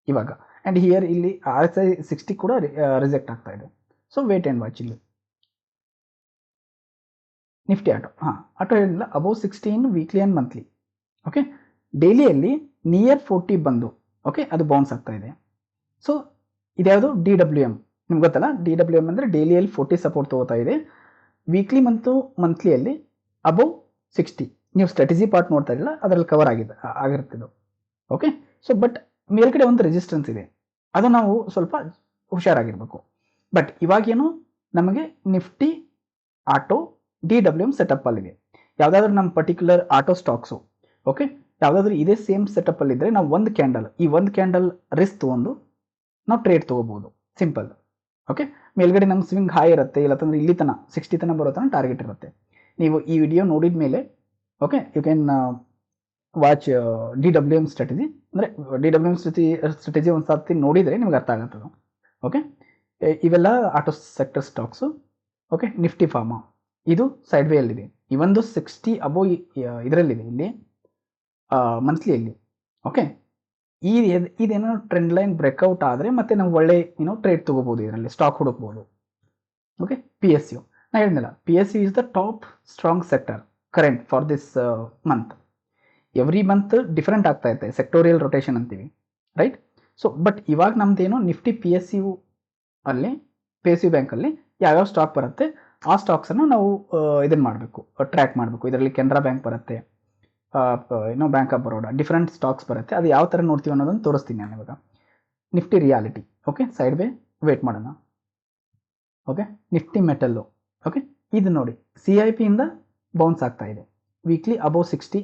ಇವಾಗ. ಆ್ಯಂಡ್ ಹಿಯರ್ ಇಲ್ಲಿ RSI 60 ಕೂಡ ರಿಜೆಕ್ಟ್ ಆಗ್ತಾ ಇದೆ. ಸೊ ವೇಟ್ ಆ್ಯಂಡ್ ವಾಚ್ ಇಲ್ಲಿ. ನಿಫ್ಟಿ ಆಟೋ ಏನಿಲ್ಲ, above 16 weekly and monthly. Okay, ಡೈಲಿಯಲ್ಲಿ ನಿಯರ್ 40 ಬಂದು ಓಕೆ ಅದು ಬೌನ್ಸ್ ಆಗ್ತಾ ಇದೆ. ಸೊ ಇದ್ಯಾವುದು DWM, ನಿಮ್ಗೆ ಗೊತ್ತಲ್ಲ, DWM ಅಂದರೆ ಡೈಲಿಯಲ್ಲಿ 40 ಸಪೋರ್ಟ್ ತೊಗೋತಾ ಇದೆ. ವೀಕ್ಲಿ ಮಂತ್ಲಿಯಲ್ಲಿ ಅಬೌವ್ 60. ನೀವು ಸ್ಟ್ರಾಟಜಿ ಪಾರ್ಟ್ ನೋಡ್ತಾ ಇರಲಿಲ್ಲ, ಅದರಲ್ಲಿ ಕವರ್ ಆಗಿರ್ತಿದ್ದು. ಓಕೆ, ಸೊ ಬಟ್ ಮೇಲ್ಗಡೆ ಒಂದು ರೆಸಿಸ್ಟೆನ್ಸ್ ಇದೆ, ಅದು ನಾವು ಸ್ವಲ್ಪ ಹುಷಾರಾಗಿರಬೇಕು. ಬಟ್ ಇವಾಗೇನು ನಮಗೆ ನಿಫ್ಟಿ ಆಟೋ DWM ಸೆಟಪ್ಪಲ್ಲಿದೆ. ಯಾವುದಾದ್ರೂ ನಮ್ಮ ಪರ್ಟಿಕ್ಯುಲರ್ ಆಟೋ ಸ್ಟಾಕ್ಸು ಓಕೆ ಯಾವುದಾದ್ರೂ ಇದೇ ಸೇಮ್ ಸೆಟಪ್ಪಲ್ಲಿದ್ದರೆ ನಾವು ಒಂದು ಕ್ಯಾಂಡಲ್ ರಿಸ್ಕ್ ತೊಗೊಂಡು ನಾವು ಟ್ರೇಡ್ ತೊಗೋಬೋದು, ಸಿಂಪಲ್. ಓಕೆ, ಮೇಲ್ಗಡೆ ನಮ್ಮ ಸ್ವಿಂಗ್ ಹೈ ಇರುತ್ತೆ, ಇಲ್ಲತ್ತಂದರೆ ಇಲ್ಲಿ ತನಕ 60 ತನಕ ಬರೋ ತನಕ ಟಾರ್ಗೆಟ್ ಇರುತ್ತೆ. ನೀವು ಈ ವಿಡಿಯೋ ನೋಡಿದ ಮೇಲೆ okay you can watch DWM strategy. ಅಂದರೆ DWM ಸ್ಟ್ರಾಟಜಿ ಒಂದು ಸರ್ತಿ ನೋಡಿದರೆ ನಿಮ್ಗೆ ಅರ್ಥ ಆಗುತ್ತದೆ. ಓಕೆ, ಇವೆಲ್ಲ auto sector stocks. Okay, Nifty pharma ಇದು ಸೈಡ್ ವೇಯಲ್ಲಿದೆ. ಇವೊಂದು 60 ಅಬೋ ಇದರಲ್ಲಿದೆ ಇಲ್ಲಿ ಮಂತ್ಲಿಯಲ್ಲಿ. ಓಕೆ, ಇದೇನೋ ಟ್ರೆಂಡ್ ಲೈನ್ ಬ್ರೇಕ್ಔಟ್ ಆದರೆ ಮತ್ತೆ ನಾವು ಒಳ್ಳೆ ಟ್ರೇಡ್ ತೊಗೋಬೋದು, ಇದರಲ್ಲಿ ಸ್ಟಾಕ್ ಹುಡುಕ್ಬೋದು. ಓಕೆ, ಪಿ ಎಸ್ ಯು ನಾ ಹೇಳಿದ್ನಲ್ಲ, P S U is the top strong sector current for this month. Every month different ಆಗ್ತಾ ಇರುತ್ತೆ, ಸೆಕ್ಟೋರಿಯಲ್ ರೊಟೇಷನ್ ಅಂತೀವಿ, ರೈಟ್? ಸೊ ಬಟ್ ಇವಾಗ ನಮ್ದೇನು ನಿಫ್ಟಿ ಪಿ ಎಸ್ ಯು ಅಲ್ಲಿ, ಪಿ ಎಸ್ ಯು ಬ್ಯಾಂಕಲ್ಲಿ ಯಾವ್ಯಾವ ಸ್ಟಾಕ್ ಬರುತ್ತೆ ಆ ಸ್ಟಾಕ್ಸನ್ನು ನಾವು ಇದನ್ನು ಮಾಡಬೇಕು, ಟ್ರ್ಯಾಕ್ ಮಾಡಬೇಕು. ಇದರಲ್ಲಿ ಕೆನರಾ ಬ್ಯಾಂಕ್ ಬರುತ್ತೆ, bank of Baroda, different stocks ಬರುತ್ತೆ. ಅದು ಯಾವ ಥರ ನೋಡ್ತೀವಿ ಅನ್ನೋದನ್ನು ತೋರಿಸ್ತೀನಿ ನಾನು ಇವಾಗ. Nifty reality, okay, side way wait ಮಾಡೋಣ. ಓಕೆ, ನಿಫ್ಟಿ ಮೆಟಲ್ಲು, ಓಕೆ, ಇದು ನೋಡಿ ಸಿ ಐ ಪಿಯಿಂದ ಬೌನ್ಸ್ ಆಗ್ತಾ ಇದೆ ವೀಕ್ಲಿ ಅಬೌವ್ 60.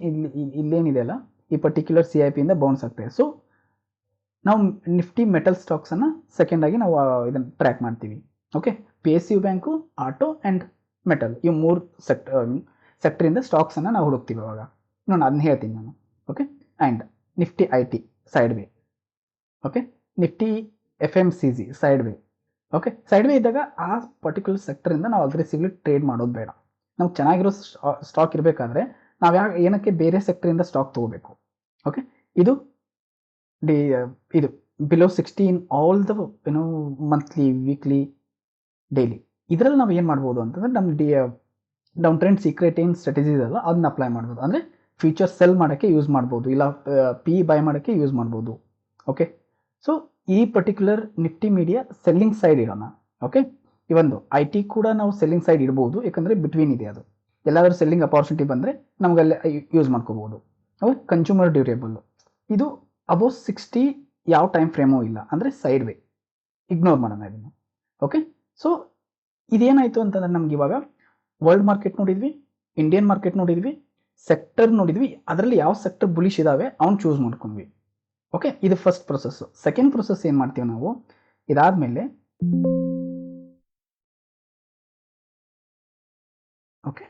ಇಲ್ಲೇನಿದೆ ಅಲ್ಲ, ಈ ಪರ್ಟಿಕ್ಯುಲರ್ ಸಿ ಐ ಪಿಯಿಂದ ಬೌನ್ಸ್ ಆಗ್ತಾ ಇದೆ. ಸೊ ನಾವು ನಿಫ್ಟಿ ಮೆಟಲ್ ಸ್ಟಾಕ್ಸನ್ನು ಸೆಕೆಂಡಾಗಿ ನಾವು ಇದನ್ನು ಟ್ರ್ಯಾಕ್ ಮಾಡ್ತೀವಿ. Okay, P S U bank, auto and metal, ಇವು 3 ಸೆಕ್ಟರಿಂದ ಸ್ಟಾಕ್ಸನ್ನು ನಾವು ಹುಡುಕ್ತೀವಿ ಅವಾಗ. ನಾನು ಅದನ್ನ ಹೇಳ್ತೀನಿ ನಾನು. Okay, and Nifty I T side way. Okay, Nifty F M C G side way. Okay, side way ಇದ್ದಾಗ ಆ ಪರ್ಟಿಕ್ಯುಲರ್ ಸೆಕ್ಟರಿಂದ ನಾವು ಅಗ್ರೆಸಿವ್ಲಿ ಟ್ರೇಡ್ ಮಾಡೋದು ಬೇಡ. ನಾವು ಚೆನ್ನಾಗಿರೋ ಸ್ಟಾಕ್ ಇರಬೇಕಾದ್ರೆ ನಾವು ಏನಕ್ಕೆ ಬೇರೆ ಸೆಕ್ಟರಿಂದ ಸ್ಟಾಕ್ ತೊಗೋಬೇಕು. ಓಕೆ, ಇದು ಇದು below 60 in all the monthly, weekly, daily. ಇದರಲ್ಲಿ ನಾವು ಏನು ಮಾಡ್ಬೋದು ಅಂತಂದರೆ ನಮ್ಮ ಡೌನ್ ಟ್ರೆಂಡ್ ಸೀಕ್ರೆಟ್ ಏನು ಸ್ಟ್ರಾಟಜೀಸ್ ಅಲ್ಲ ಅದನ್ನ ಅಪ್ಲೈ ಮಾಡ್ಬೋದು. ಅಂದರೆ ಫ್ಯೂಚರ್ ಸೆಲ್ ಮಾಡೋಕ್ಕೆ ಯೂಸ್ ಮಾಡ್ಬೋದು, ಇಲ್ಲ ಪಿ ಬೈ ಮಾಡೋಕ್ಕೆ ಯೂಸ್ ಮಾಡ್ಬೋದು. ಓಕೆ, ಸೊ ಈ particular Nifty media selling side ಇರೋಣ. ಓಕೆ, ಇವೊಂದು ಐ ಟಿ ಕೂಡ ನಾವು ಸೆಲ್ಲಿಂಗ್ ಸೈಡ್ ಇಡ್ಬೋದು, ಯಾಕಂದರೆ ಬಿಟ್ವೀನ್ ಇದೆ ಅದು. ಎಲ್ಲಾದರೂ ಸೆಲ್ಲಿಂಗ್ ಅಪಾರ್ಚುನಿಟಿ ಬಂದರೆ ನಮಗೆಲ್ಲ ಯೂಸ್ ಮಾಡ್ಕೋಬೋದು. ಓಕೆ, ಕನ್ಸ್ಯೂಮರ್ ಡ್ಯೂರೇಬಲ್ಲು ಇದು ಅಬೌವ್ 60 ಯಾವ ಟೈಮ್ ಫ್ರೇಮೂ ಇಲ್ಲ, ಅಂದರೆ ಸೈಡ್ ವೇ ಇಗ್ನೋರ್ ಮಾಡೋಣ ಇದನ್ನು. ಓಕೆ, ಸೊ ಇದೇನಾಯಿತು ಅಂತಂದರೆ ನಮ್ಗೆ ಇವಾಗ ವರ್ಲ್ಡ್ ಮಾರ್ಕೆಟ್ ನೋಡಿದ್ವಿ, ಇಂಡಿಯನ್ ಮಾರ್ಕೆಟ್ ನೋಡಿದ್ವಿ, ಸೆಕ್ಟರ್ ನೋಡಿದ್ವಿ. ಅದರಲ್ಲಿ ಯಾವ ಸೆಕ್ಟರ್ ಬುಲಿಶ್ ಇದ್ದಾವೆ ಅವ್ನು ಚೂಸ್ ಮಾಡ್ಕೊಂಡ್ವಿ. ಓಕೆ, ಇದು ಫಸ್ಟ್ ಪ್ರೊಸೆಸ್ಸು. ಸೆಕೆಂಡ್ ಪ್ರೊಸೆಸ್ ಏನು ಮಾಡ್ತೀವಿ ನಾವು, ಇದಾದಮೇಲೆ ಓಕೆ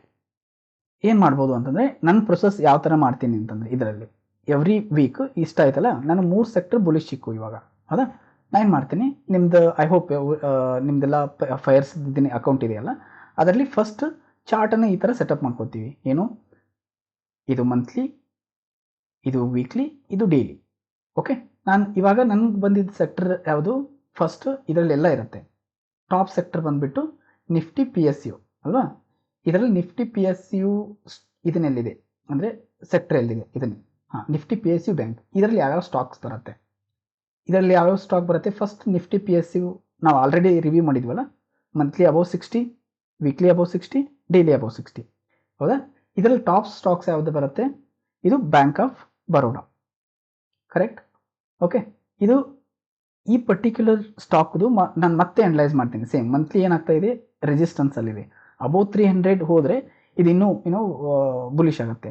ಏನು ಮಾಡ್ಬೋದು ಅಂತಂದರೆ, ನನ್ನ ಪ್ರೊಸೆಸ್ ಯಾವ ಥರ ಮಾಡ್ತೀನಿ ಅಂತಂದರೆ, ಇದರಲ್ಲಿ ಎವ್ರಿ ವೀಕ್ ಇಷ್ಟ ಆಯ್ತಲ್ಲ, ನಾನು 3 ಸೆಕ್ಟರ್ ಬುಲಿಶ್ ಸಿಕ್ಕು ಇವಾಗ. ಹೌದಾ, ನಾನು ಏನು ಮಾಡ್ತೀನಿ, ನಿಮ್ಮದು ಐ ಹೋಪ್ ನಿಮ್ಮದೆಲ್ಲ ಫೈರ್ಸ್ ಇದ್ದೀನಿ ಅಕೌಂಟ್ ಇದೆಯಲ್ಲ, ಅದರಲ್ಲಿ ಫಸ್ಟ್ ಚಾರ್ಟನ್ನು ಈ ಥರ ಸೆಟಪ್ ಮಾಡ್ಕೋತೀವಿ. ಏನು, ಇದು ಮಂತ್ಲಿ, ಇದು ವೀಕ್ಲಿ, ಇದು ಡೈಲಿ. ಓಕೆ, ನಾನು ಇವಾಗ ನನಗೆ ಬಂದಿದ್ದ ಸೆಕ್ಟರ್ ಯಾವುದು, ಫಸ್ಟ್ ಇದರಲ್ಲೆಲ್ಲ ಇರುತ್ತೆ. ಟಾಪ್ ಸೆಕ್ಟರ್ ಬಂದುಬಿಟ್ಟು ನಿಫ್ಟಿ ಪಿ ಎಸ್ ಯು ಅಲ್ವಾ. ಇದರಲ್ಲಿ ನಿಫ್ಟಿ ಪಿ ಎಸ್ ಯು ಇದನ್ನೆಲ್ಲಿದೆ ಅಂದರೆ ಸೆಕ್ಟರ್ ಎಲ್ಲಿದೆ ಇದನ್ನು, Nifty P S U bank. ಇದರಲ್ಲಿ ಯಾವ್ಯಾವ ಸ್ಟಾಕ್ಸ್ ಬರುತ್ತೆ, ಇದರಲ್ಲಿ ಯಾವ್ಯಾವ ಸ್ಟಾಕ್ ಬರುತ್ತೆ. First Nifty P S U ನಾವು ಆಲ್ರೆಡಿ ರಿವ್ಯೂ ಮಾಡಿದ್ವಲ್ಲ, monthly above 60, weekly above 60, daily above 60. ಹೌದಾ, ಇದರಲ್ಲಿ ಟಾಪ್ ಸ್ಟಾಕ್ಸ್ ಯಾವುದು ಬರುತ್ತೆ, ಇದು bank of Baroda, correct. Okay, ಇದು ಈ ಪರ್ಟಿಕ್ಯುಲರ್ ಸ್ಟಾಕ್ದು ನಾನು ಮತ್ತೆ ಅನಲೈಸ್ ಮಾಡ್ತೀನಿ. ಸೇಮ್ ಮಂತ್ಲಿ ಏನಾಗ್ತಾ ಇದೆ, ರೆಸಿಸ್ಟೆನ್ಸಲ್ಲಿದೆ. ಅಬೌವ್ 300 ಹೋದರೆ ಇದು ಇನ್ನೂ ಬುಲಿಶ್ ಆಗುತ್ತೆ.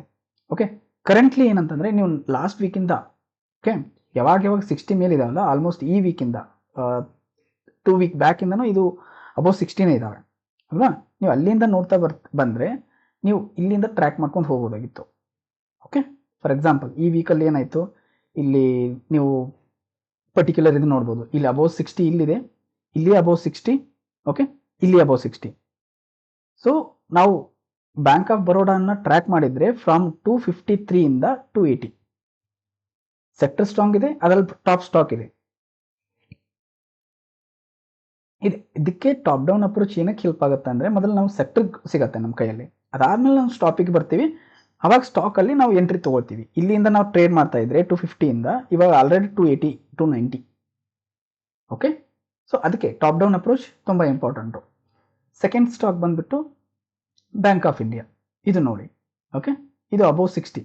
ಓಕೆ, ಕರೆಂಟ್ಲಿ ಏನಂತಂದರೆ ನೀವು ಲಾಸ್ಟ್ ವೀಕಿಂದ ಓಕೆ ಯಾವಾಗ 60 ಮೇಲೆ ಇದಾವಲ್ಲ, ಆಲ್ಮೋಸ್ಟ್ ಈ ವೀಕಿಂದ 2 ವೀಕ್ ಬ್ಯಾಕಿಂದನೂ ಇದು ಅಬೌವ್ 60ನೇ ಇದ್ದಾವೆ ಅಲ್ವಾ. ನೀವು ಅಲ್ಲಿಂದ ನೋಡ್ತಾ ಬಂದರೆ ನೀವು ಇಲ್ಲಿಂದ ಟ್ರ್ಯಾಕ್ ಮಾಡ್ಕೊಂಡು ಹೋಗ್ಬೋದಾಗಿತ್ತು. ಓಕೆ, ಫಾರ್ ಎಕ್ಸಾಂಪಲ್ ಈ ವೀಕಲ್ಲಿ ಏನಾಯಿತು, ಇಲ್ಲಿ ನೀವು ಪರ್ಟಿಕ್ಯುಲರ್ ಇದು ನೋಡ್ಬೋದು. ಇಲ್ಲಿ ಅಬೌವ್ 60 ಇಲ್ಲಿದೆ, ಇಲ್ಲಿ ಅಬೌವ್ 60, ಓಕೆ, ಇಲ್ಲಿ ಅಬೌವ್ 60. ಸೊ ನಾವು ಬ್ಯಾಂಕ್ ಆಫ್ ಬರೋಡಾನ ಟ್ರ್ಯಾಕ್ ಮಾಡಿದರೆ ಫ್ರಮ್ 253 ಇಂದ 280 ಸೆಕ್ಟರ್ ಸ್ಟ್ರಾಂಗ್ ಇದೆ, ಅದರಲ್ಲಿ ಟಾಪ್ ಸ್ಟಾಕ್ ಇದೆ. ಇದಕ್ಕೆ ಟಾಪ್ ಡೌನ್ ಅಪ್ರೋಚ್ ಏನಕ್ಕೆ ಹೆಲ್ಪ್ ಆಗುತ್ತೆ ಅಂದರೆ, ಮೊದಲು ನಾವು ಸೆಕ್ಟರ್ ಸಿಗುತ್ತೆ ನಮ್ಮ ಕೈಯಲ್ಲಿ, ಅದಾದಮೇಲೆ ನಾವು ಸ್ಟಾಪಿಗೆ ಬರ್ತೀವಿ. ಅವಾಗ ಸ್ಟಾಕಲ್ಲಿ ನಾವು ಎಂಟ್ರಿ ತೊಗೊಳ್ತೀವಿ. ಇಲ್ಲಿಂದ ನಾವು ಟ್ರೇಡ್ ಮಾಡ್ತಾ ಇದ್ರೆ 250ಇಂದ ಇವಾಗ ಆಲ್ರೆಡಿ 280, 290. ಓಕೆ, ಸೊ ಅದಕ್ಕೆ ಟಾಪ್ ಡೌನ್ ಅಪ್ರೋಚ್ ತುಂಬ ಇಂಪಾರ್ಟೆಂಟು. ಸೆಕೆಂಡ್ ಸ್ಟಾಕ್ ಬಂದುಬಿಟ್ಟು ಬ್ಯಾಂಕ್ ಆಫ್ ಇಂಡಿಯಾ. ಇದು ನೋಡಿ, ಓಕೆ, ಇದು above 60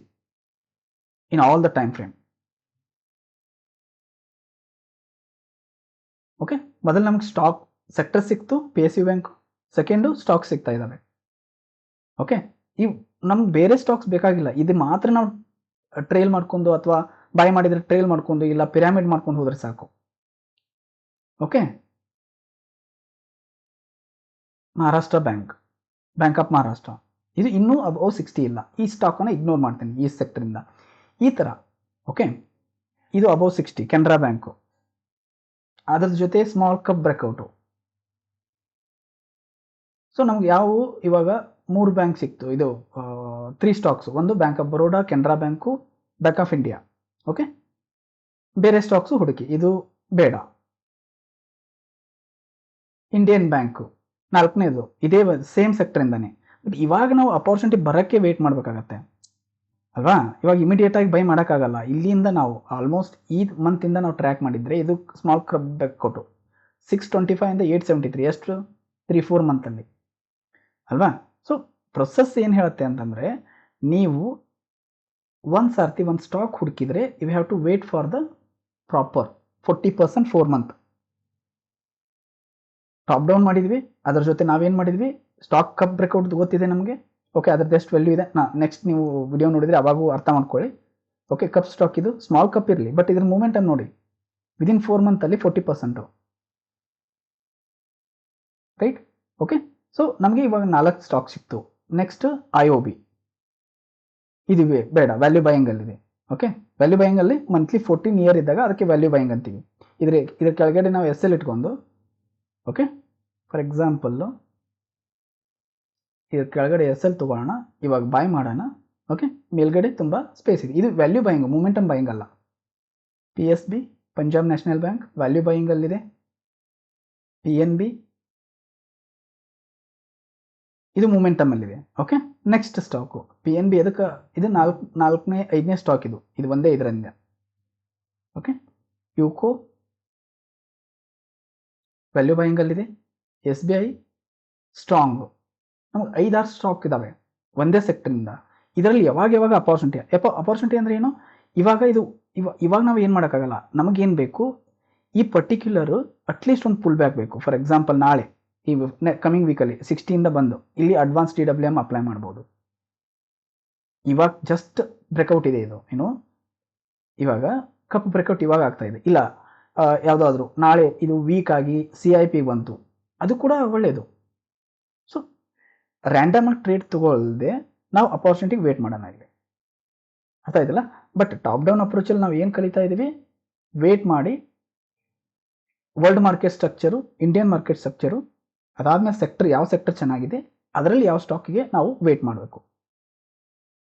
in all the time frame. Okay, ಮೊದಲು ನಮ್ಗೆ ಸ್ಟಾಕ್ ಸೆಕ್ಟರ್ ಸಿಕ್ತು, P S U bank. Second stock ಸಿಗ್ತಾ ಇದ್ದಾವೆ. ಓಕೆ, ಇವು ನಮ್ಗೆ ಬೇರೆ ಸ್ಟಾಕ್ಸ್ ಬೇಕಾಗಿಲ್ಲ, ಇದು ಮಾತ್ರ ನಾವು ಟ್ರೇಲ್ ಮಾಡ್ಕೊಂಡು ಅಥವಾ ಬೈ ಮಾಡಿದರೆ ಟ್ರೇಲ್ ಮಾಡ್ಕೊಂಡು ಇಲ್ಲ ಪಿರಾಮಿಡ್ ಮಾಡ್ಕೊಂಡು ಹೋದರೆ ಸಾಕು. Okay, Maharashtra bank, bank of Maharashtra, ಇದು ಇನ್ನೂ ಅಬೌವ್ 60 ಇಲ್ಲ. ಈ ಸ್ಟಾಕನ್ನು ಇಗ್ನೋರ್ ಮಾಡ್ತೀನಿ ಈ ಸೆಕ್ಟರಿಂದ. ಈ ಥರ ಓಕೆ, ಇದು ಅಬೌವ್ 60 ಕೆನರಾ ಬ್ಯಾಂಕು, ಅದರ ಜೊತೆ ಸ್ಮಾಲ್ ಕಪ್ ಬ್ರೇಕ್ಔಟು. ಸೊ ನಮ್ಗೆ ಯಾವುವು ಇವಾಗ 3 ಬ್ಯಾಂಕ್ ಸಿಕ್ತು, ಇದು 3 ಸ್ಟಾಕ್ಸ್, ಒಂದು bank of Baroda, Canara bank, bank of India. Okay, ಬೇರೆ ಸ್ಟಾಕ್ಸು ಹುಡುಕಿ, ಇದು ಬೇಡ. ಇಂಡಿಯನ್ ಬ್ಯಾಂಕು 4ನೇದು, ಇದೇ ಸೇಮ್ ಸೆಕ್ಟರಿಂದಾನೆ. ಬಟ್ ಇವಾಗ ನಾವು ಅಪಾರ್ಚುನಿಟಿ ಬರೋಕ್ಕೆ ವೆಯ್ಟ್ ಮಾಡಬೇಕಾಗತ್ತೆ ಅಲ್ವಾ. ಇವಾಗ ಇಮಿಡಿಯೇಟ್ ಆಗಿ ಬೈ ಮಾಡೋಕ್ಕಾಗಲ್ಲ. ಇಲ್ಲಿಂದ ನಾವು ಆಲ್ಮೋಸ್ಟ್ ಈ ಮಂತಿಂದ ನಾವು ಟ್ರ್ಯಾಕ್ ಮಾಡಿದರೆ ಇದು ಸ್ಮಾಲ್ ಕ್ರಬ್ ಬ್ಯಾಕ್ ಕೊಟ್ಟು 625 ಇಂದ 873, ಎಷ್ಟು 3-4 ಮಂತಲ್ಲಿ ಅಲ್ವಾ. ಸೊ ಪ್ರೊಸೆಸ್ ಏನು ಹೇಳುತ್ತೆ ಅಂತಂದರೆ, ನೀವು ಒಂದು ಸಾರ್ತಿ ಒಂದು ಸ್ಟಾಕ್ ಹುಡುಕಿದರೆ you have to wait for the proper 40% 4 month. Top down ಮಾಡಿದ್ವಿ, ಅದರ ಜೊತೆ ನಾವೇನು ಮಾಡಿದ್ವಿ, ಸ್ಟಾಕ್ ಕಪ್ ಬ್ರೇಕ್ಔಟ್ ಗೊತ್ತಿದೆ ನಮಗೆ. ಓಕೆ, ಅದ್ರದ್ದು ಎಷ್ಟು ವ್ಯಾಲ್ಯೂ ಇದೆ ನೆಕ್ಸ್ಟ್ ನೀವು ವಿಡಿಯೋ ನೋಡಿದರೆ ಅವಾಗೂ ಅರ್ಥ ಮಾಡ್ಕೊಳ್ಳಿ. ಓಕೆ, ಕಪ್ ಸ್ಟಾಕ್ ಇದು ಸ್ಮಾಲ್ ಕಪ್ ಇರಲಿ, ಬಟ್ ಇದ್ರ ಮೂಮೆಂಟನ್ನು ನೋಡಿ, ವಿದಿನ್ 4 ಮಂತಲ್ಲಿ 40%, ರೈಟ್. ಓಕೆ, ಸೊ ನಮಗೆ ಇವಾಗ 4 ಸ್ಟಾಕ್ ಸಿಕ್ತು. ನೆಕ್ಸ್ಟ್ IOB, ಇದು ಬೇಡ, ವ್ಯಾಲ್ಯೂ ಬೈಯಿಂಗಲ್ಲಿದೆ. ಓಕೆ, ವ್ಯಾಲ್ಯೂ ಬೈಯಿಂಗಲ್ಲಿ ಮಂತ್ಲಿ 14 ಇಯರ್ ಇದ್ದಾಗ ಅದಕ್ಕೆ ವ್ಯಾಲ್ಯೂ ಬೈಯಿಂಗ್ ಅಂತೀವಿ. ಇದ್ರ ಕೆಳಗಡೆ ನಾವು SL ಇಟ್ಕೊಂಡು, ಓಕೆ, ಫಾರ್ ಎಕ್ಸಾಂಪಲ್ಲು ಇದ್ರ ಕೆಳಗಡೆ SL ತೊಗೊಳ್ಳೋಣ, ಇವಾಗ ಬೈ ಮಾಡೋಣ. ಓಕೆ, ಮೇಲ್ಗಡೆ ತುಂಬ ಸ್ಪೇಸ್ ಇದೆ, ಇದು ವ್ಯಾಲ್ಯೂ ಬೈಯಿಂಗು, ಮೂಮೆಂಟಮ್ ಬೈಯಿಂಗ್ ಅಲ್ಲ. PSB, ಪಂಜಾಬ್ ನ್ಯಾಷನಲ್ ಬ್ಯಾಂಕ್, ವ್ಯಾಲ್ಯೂ ಬೈಯಿಂಗಲ್ಲಿದೆ. PNB, ಇದು ಮೂಮೆಂಟಮಲ್ಲಿದೆ. ಓಕೆ, ನೆಕ್ಸ್ಟ್ ಸ್ಟಾಕು PNB, ಅದಕ್ಕೆ ಇದು 4ನೇ 5ನೇ ಸ್ಟಾಕ್, ಇದು ಒಂದೇ ಇದರಿಂದ. ಓಕೆ, ಯುಕೋ ವ್ಯಾಲ್ಯೂ ಬೈಯಿಂಗಲ್ಲಿದೆ. SBI ಸ್ಟ್ರಾಂಗು, ನಮಗೆ 5-6 ಸ್ಟಾಕ್ ಇದ್ದಾವೆ ಒಂದೇ ಸೆಕ್ಟರಿಂದ. ಇದರಲ್ಲಿ ಯಾವಾಗ ಅಪಾರ್ಚುನಿಟಿ ಅಂದರೆ ಏನು, ಇವಾಗ ನಾವು ಏನು ಮಾಡೋಕ್ಕಾಗಲ್ಲ. ನಮಗೇನು ಬೇಕು, ಈ ಪರ್ಟಿಕ್ಯುಲರು ಅಟ್ಲೀಸ್ಟ್ ಒಂದು ಪುಲ್ ಬ್ಯಾಕ್ ಬೇಕು. ಫಾರ್ ಎಕ್ಸಾಂಪಲ್ ನಾಳೆ ಈ ಕಮಿಂಗ್ ವೀಕಲ್ಲಿ 60 ಬಂದು ಇಲ್ಲಿ ಅಡ್ವಾನ್ಸ್ TWM ಅಪ್ಲೈ ಮಾಡ್ಬೋದು. ಇವಾಗ ಜಸ್ಟ್ ಬ್ರೇಕ್ಔಟ್ ಇದೆ, ಇದು ಏನು ಇವಾಗ ಕಪ್ ಬ್ರೇಕ್ಔಟ್ ಇವಾಗ ಆಗ್ತಾ ಇದೆ. ಇಲ್ಲ ಯಾವುದಾದ್ರೂ ನಾಳೆ ಇದು ವೀಕ್ ಆಗಿ CIP ಬಂತು, ಅದು ಕೂಡ ಒಳ್ಳೆಯದು. ಸೊ ರ್ಯಾಂಡಮ್ ಆಗಿ ಟ್ರೇಡ್ ತಗೊಳ್ಳದೆ ನಾವು ಅಪಾರ್ಚುನಿಟಿಗೆ ವೇಟ್ ಮಾಡೋಣ ಇಲ್ಲಿ, ಅರ್ಥ ಆಯ್ತಲ್ಲ. ಬಟ್ ಟಾಪ್ ಡೌನ್ ಅಪ್ರೋಚಲ್ಲಿ ನಾವು ಏನು ಕಲಿತಾ ಇದ್ದೀವಿ, ವೇಟ್ ಮಾಡಿ world market structure, Indian market structure, ಅದಾದ್ಮೇಲೆ ಸೆಕ್ಟರ್, ಯಾವ ಸೆಕ್ಟರ್ ಚೆನ್ನಾಗಿದೆ ಅದರಲ್ಲಿ ಯಾವ ಸ್ಟಾಕಿಗೆ ನಾವು ವೇಟ್ ಮಾಡಬೇಕು.